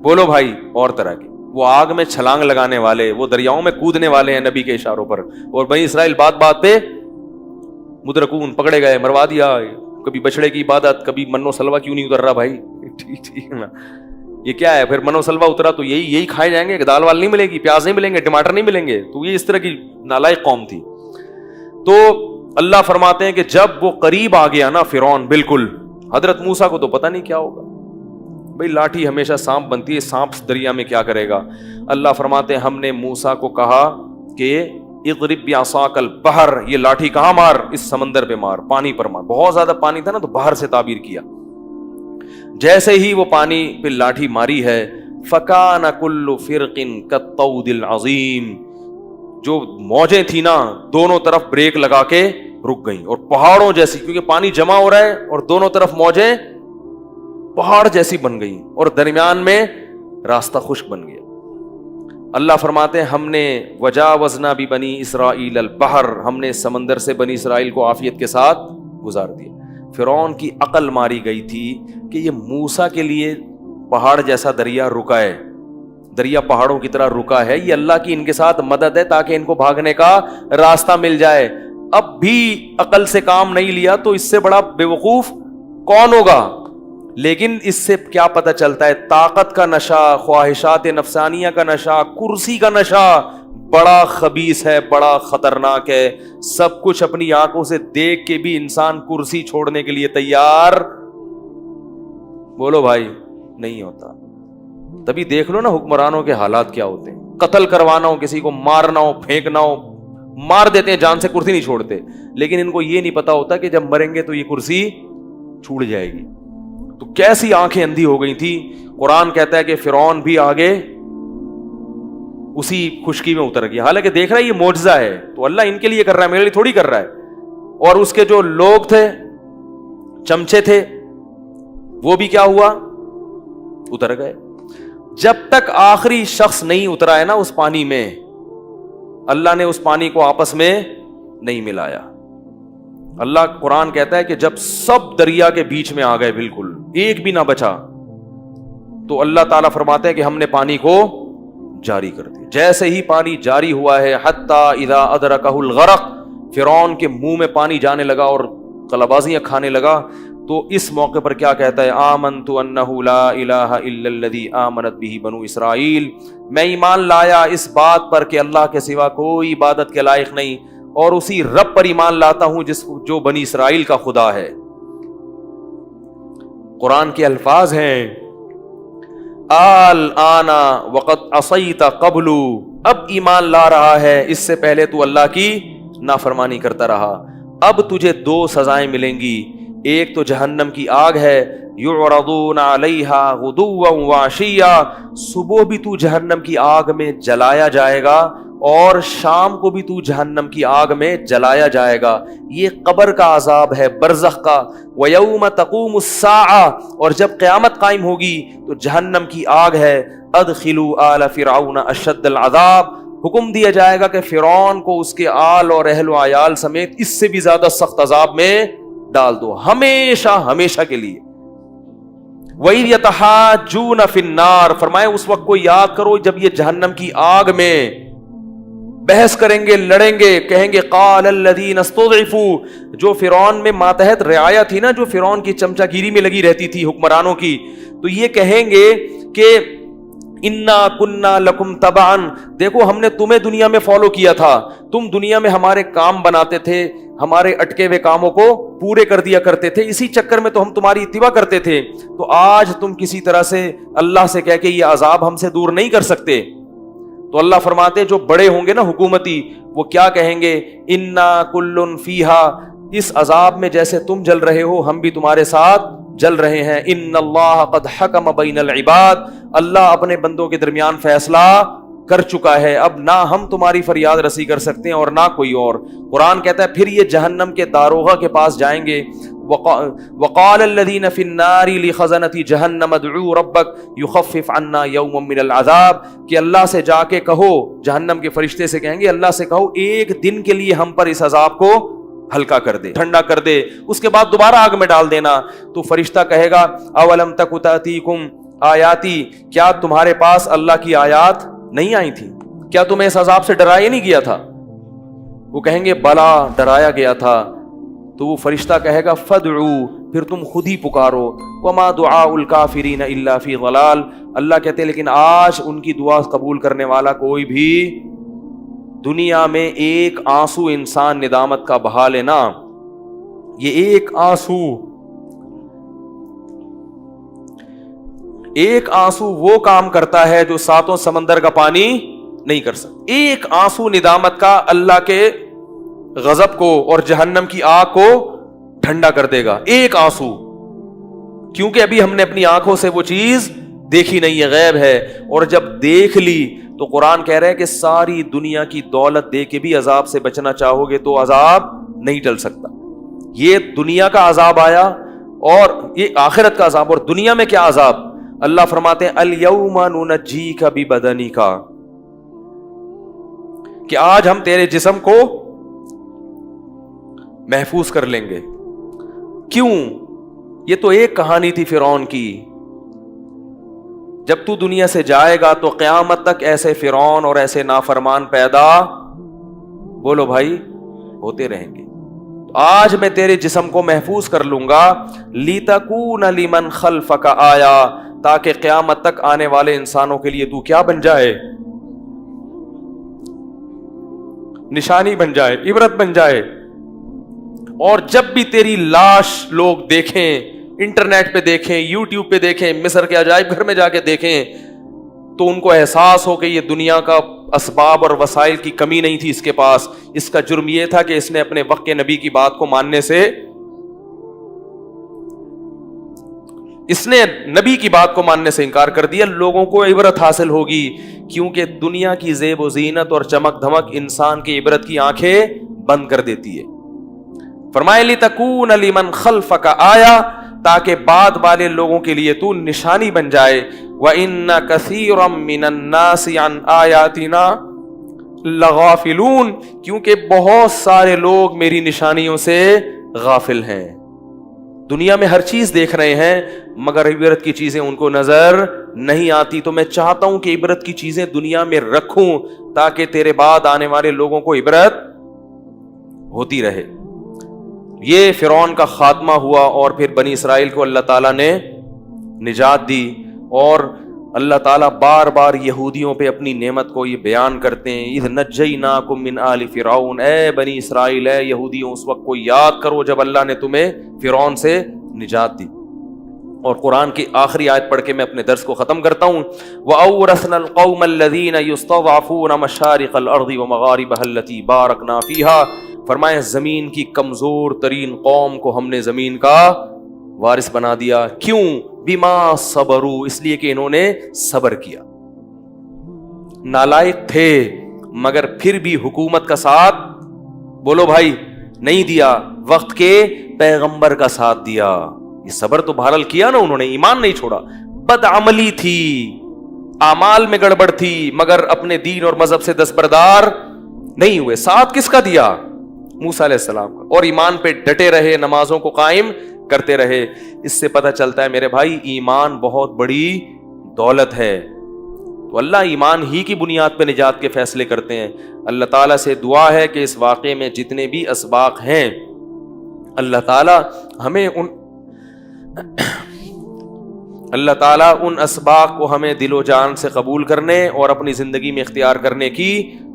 بولو بھائی اور طرح کے، وہ آگ میں چھلانگ لگانے والے، وہ دریاؤں میں کودنے والے ہیں نبی کے اشاروں پر، اور بنی اسرائیل بات بات پہ مدرکون، پکڑے گئے، مروا دیا، کبھی بچڑے کی عبادت، کبھی منو سلوا کیوں نہیں اتر رہا بھائی، ٹھیک نا، یہ کیا ہے پھر منو سلوا اترا تو یہی کھائے جائیں گے، دال وال نہیں ملے گی، پیاز نہیں ملیں گے، ٹماٹر نہیں ملیں گے، تو یہ اس طرح کی نالائق قوم تھی۔ تو اللہ فرماتے ہیں کہ جب وہ قریب آ گیا نا فرعون، بالکل حضرت موسیٰ کو تو پتہ نہیں کیا ہوگا، بھئی لاٹھی ہمیشہ سانپ بنتی ہے، سانپ دریا میں کیا کرے گا۔ اللہ فرماتے ہیں ہم نے موسیٰ کو کہا کہ اضرب بعصاک البحر، یہ لاٹھی کہاں مار، اس سمندر پہ مار، پانی پر مار، بہت زیادہ پانی تھا نا تو بحر سے تعبیر کیا، جیسے ہی وہ پانی پہ لاٹھی ماری ہے، فکان کل فرق کالطود العظیم، جو موجیں تھی نا دونوں طرف بریک لگا کے رک گئیں، اور پہاڑوں جیسی، کیونکہ پانی جمع ہو رہا ہے اور دونوں طرف موجیں پہاڑ جیسی بن گئیں، اور درمیان میں راستہ خشک بن گیا۔ اللہ فرماتے ہیں ہم نے وجاوزنا ببنی اسرائیل البحر، ہم نے سمندر سے بنی اسرائیل کو عافیت کے ساتھ گزار دیا۔ فرعون کی عقل ماری گئی تھی کہ یہ موسیٰ کے لیے پہاڑ جیسا دریا رکا ہے، دریا پہاڑوں کی طرح رکا ہے، یہ اللہ کی ان کے ساتھ مدد ہے تاکہ ان کو بھاگنے کا راستہ مل جائے۔ اب بھی عقل سے کام نہیں لیا تو اس سے بڑا بے وقوف کون ہوگا؟ لیکن اس سے کیا پتہ چلتا ہے؟ طاقت کا نشہ، خواہشات نفسانیہ کا نشہ، کرسی کا نشہ بڑا خبیث ہے، بڑا خطرناک ہے۔ سب کچھ اپنی آنکھوں سے دیکھ کے بھی انسان کرسی چھوڑنے کے لیے تیار، بولو بھائی، نہیں ہوتا۔ تبھی دیکھ لو نا حکمرانوں کے حالات کیا ہوتے ہیں، قتل کروانا ہو، کسی کو مارنا ہو، پھینکنا ہو، مار دیتے ہیں، جان سے کرسی نہیں چھوڑتے، لیکن ان کو یہ نہیں پتا ہوتا کہ جب مریں گے تو یہ کرسی چھوٹ جائے گی۔ تو کیسی آنکھیں اندھی ہو گئی تھی۔ قرآن کہتا ہے کہ فرعون بھی آگے اسی خشکی میں اتر گیا، حالانکہ دیکھ رہا ہے یہ معجزہ ہے، تو اللہ ان کے لیے کر رہا ہے، میرے لیے تھوڑی کر رہا ہے۔ اور اس کے جو لوگ تھے، چمچے تھے، وہ بھی کیا ہوا؟ اتر گئے۔ جب تک آخری شخص نہیں اترا ہے نا اس پانی میں، اللہ نے اس پانی کو آپس میں نہیں ملایا۔ اللہ قرآن کہتا ہے کہ جب سب دریا کے بیچ میں آ گئے، بالکل ایک بھی نہ بچا، تو اللہ تعالیٰ فرماتے ہیں کہ ہم نے پانی کو جاری کر دیا۔ جیسے ہی پانی جاری ہوا ہے، حتی اذا ادرکہ الغرق، فرعون کے منہ میں پانی جانے لگا اور قلبازیاں کھانے لگا، تو اس موقع پر کیا کہتا ہے؟ آمنت انہ لا الہ الا الذی آمنت بہ بنو اسرائیل، میں ایمان لایا اس بات پر کہ اللہ کے سوا کوئی عبادت کے لائق نہیں، اور اسی رب پر ایمان لاتا ہوں جو بنی اسرائیل کا خدا ہے۔ قرآن کے الفاظ ہیں الآن وقد عصیت قبل، اب ایمان لا رہا ہے، اس سے پہلے تو اللہ کی نافرمانی کرتا رہا۔ اب تجھے دو سزائیں ملیں گی، ایک تو جہنم کی آگ ہے، یعرضون علیہا غدوا وعشیا، صبح بھی تو جہنم کی آگ میں جلایا جائے گا اور شام کو بھی تو جہنم کی آگ میں جلایا جائے گا۔ یہ قبر کا عذاب ہے، برزخ کا۔ وَيَوْمَ تَقُومُ السَّاعَةُ، اور جب قیامت قائم ہوگی تو جہنم کی آگ ہے۔ أَدْخِلُوا آلَ فِرْعَوْنَ أَشَدَّ الْعَذَابِ، حکم دیا جائے گا کہ فرعون کو اس کے آل اور اہل و عیال سمیت اس سے بھی زیادہ سخت عذاب میں ڈال دو، ہمیشہ ہمیشہ کے لیے۔ وَإِذْ يَتَحَاجُّونَ فِي النَّارِ، فرمائے اس وقت کو یاد کرو جب یہ جہنم کی آگ میں بحث کریں گے، لڑیں گے، کہیں گے قال الذین استضعفوا، جو فرعون میں ماتحت رعایا تھی نا، جو فرعون کی چمچا گیری میں لگی رہتی تھی حکمرانوں کی، تو یہ کہیں گے کہ انا کننا لکم تبعا، دیکھو ہم نے تمہیں دنیا میں فالو کیا تھا، تم دنیا میں ہمارے کام بناتے تھے، ہمارے اٹکے ہوئے کاموں کو پورے کر دیا کرتے تھے، اسی چکر میں تو ہم تمہاری اتباع کرتے تھے، تو آج تم کسی طرح سے اللہ سے کہہ کے یہ عذاب ہم سے دور نہیں کر سکتے۔ تو اللہ فرماتے ہیں جو بڑے ہوں گے نا حکومتی، وہ کیا کہیں گے؟ انا کل فیہا، اس عذاب میں جیسے تم جل رہے ہو ہم بھی تمہارے ساتھ جل رہے ہیں۔ ان اللہ قد حکم بین العباد، اللہ اپنے بندوں کے درمیان فیصلہ کر چکا ہے، اب نہ ہم تمہاری فریاد رسی کر سکتے ہیں اور نہ کوئی اور۔ قرآن کہتا ہے پھر یہ جہنم کے داروغہ کے پاس جائیں گے، وقال الذین فی النار لخزنۃ جہنم ادعوا ربک یخفف عنا یوما من العذاب، کہ اللہ سے جا کے کہو، جہنم کے فرشتے سے کہیں گے اللہ سے کہو ایک دن کے لیے ہم پر اس عذاب کو ہلکا کر دے، ٹھنڈا کر دے، اس کے بعد دوبارہ آگ میں ڈال دینا۔ تو فرشتہ کہے گا اولم تک تأتیکم آیاتی، کیا تمہارے پاس اللہ کی آیات نہیں آئی تھی؟ کیا تمہیں اس عذاب سے ڈرایا نہیں گیا تھا؟ وہ کہیں گے بلا، ڈرایا گیا تھا۔ تو وہ فرشتہ کہے گا فدعو، پھر تم خود ہی پکارو، وما دعاء الکافرین الا فی ضلال، اللہ کہتے لیکن آج ان کی دعا قبول کرنے والا کوئی بھی، دنیا میں ایک آنسو انسان ندامت کا بہا لینا، یہ ایک آنسو وہ کام کرتا ہے جو ساتوں سمندر کا پانی نہیں کر سکتا۔ ایک آنسو ندامت کا اللہ کے غضب کو اور جہنم کی آگ کو ٹھنڈا کر دے گا، ایک آنسو، کیونکہ ابھی ہم نے اپنی آنکھوں سے وہ چیز دیکھی نہیں ہے، غیب ہے، اور جب دیکھ لی تو قرآن کہہ رہے ہیں کہ ساری دنیا کی دولت دے کے بھی عذاب سے بچنا چاہو گے تو عذاب نہیں ٹل سکتا۔ یہ دنیا کا عذاب آیا اور یہ آخرت کا عذاب، اور دنیا میں کیا عذاب؟ اللہ فرماتے ہیں الیوم ننجیک ببدنک، کہ آج ہم تیرے جسم کو محفوظ کر لیں گے۔ کیوں؟ یہ تو ایک کہانی تھی فرعون کی، جب تو دنیا سے جائے گا تو قیامت تک ایسے فرعون اور ایسے نافرمان پیدا، بولو بھائی، ہوتے رہیں گے۔ آج میں تیرے جسم کو محفوظ کر لوں گا، لِتَكُونَ لِمَنْ خَلْفَكَ آیا، تاکہ قیامت تک آنے والے انسانوں کے لیے تو کیا بن جائے؟ نشانی بن جائے، عبرت بن جائے۔ اور جب بھی تیری لاش لوگ دیکھیں، انٹرنیٹ پہ دیکھیں، یوٹیوب پہ دیکھیں، مصر کے عجائب گھر میں جا کے دیکھیں، تو ان کو احساس ہو کہ یہ دنیا کا اسباب اور وسائل کی کمی نہیں تھی اس کے پاس، اس کا جرم یہ تھا کہ اس نے اپنے وقت کے نبی کی بات کو ماننے سے، اس نے نبی کی بات کو ماننے سے انکار کر دیا۔ لوگوں کو عبرت حاصل ہوگی، کیونکہ دنیا کی زیب و زینت اور چمک دھمک انسان کی عبرت کی آنکھیں بند کر دیتی ہے۔ فرمائے لِتَكُونَ لِمَنْ خَلْفَكَ آیا، تاکہ بعد والے لوگوں کے لیے تو نشانی بن جائے۔ وَإِنَّ كَثِيرًا مِّنَ النَّاسِ عَنْ آيَاتِنَا لَغَافِلُونَ، کیونکہ بہت سارے لوگ میری نشانیوں سے غافل ہیں۔ دنیا میں ہر چیز دیکھ رہے ہیں مگر عبرت کی چیزیں ان کو نظر نہیں آتی۔ تو میں چاہتا ہوں کہ عبرت کی چیزیں دنیا میں رکھوں تاکہ تیرے بعد آنے والے لوگوں کو عبرت ہوتی رہے۔ یہ فرعون کا خاتمہ ہوا، اور پھر بنی اسرائیل کو اللہ تعالیٰ نے نجات دی، اور اللہ تعالیٰ بار بار یہودیوں پہ اپنی نعمت کو یہ بیان کرتے ہیں، اذ نجیناکم من آل فرعون، اے بنی اسرائیل، اے یہودیوں، اس وقت کو یاد کرو جب اللہ نے تمہیں فرعون سے نجات دی۔ اور قرآن کی آخری آیت پڑھ کے میں اپنے درس کو ختم کرتا ہوں۔ وَأَوْرَثْنَا الْقَوْمَ الَّذِينَ يُسْتَضْعَفُونَ مَشَارِقَ الْأَرْضِ وَمَغَارِبَهَا الَّتِي بَارَكْنَا فِيهَا، فرمائے زمین کی کمزور ترین قوم کو ہم نے زمین کا وارث بنا دیا۔ کیوں؟ بما صبروا، اس لیے کہ انہوں نے صبر کیا۔ نالائق تھے مگر پھر بھی حکومت کا ساتھ، بولو بھائی، نہیں دیا، وقت کے پیغمبر کا ساتھ دیا۔ یہ صبر تو بہرحال کیا نا انہوں نے، ایمان نہیں چھوڑا۔ بدعملی تھی، اعمال میں گڑبڑ تھی، مگر اپنے دین اور مذہب سے دستبردار نہیں ہوئے۔ ساتھ کس کا دیا؟ موسیٰ علیہ السلام کا، اور ایمان پہ ڈٹے رہے، نمازوں کو قائم کرتے رہے۔ اس سے پتہ چلتا ہے میرے بھائی، ایمان بہت بڑی دولت ہے۔ تو اللہ ایمان ہی کی بنیاد پہ نجات کے فیصلے کرتے ہیں۔ اللہ تعالیٰ سے دعا ہے کہ اس واقعے میں جتنے بھی اسباق ہیں، اللہ تعالیٰ ہمیں ان اسباق کو ہمیں دل و جان سے قبول کرنے اور اپنی زندگی میں اختیار کرنے کی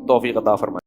توفیق عطا فرمائے۔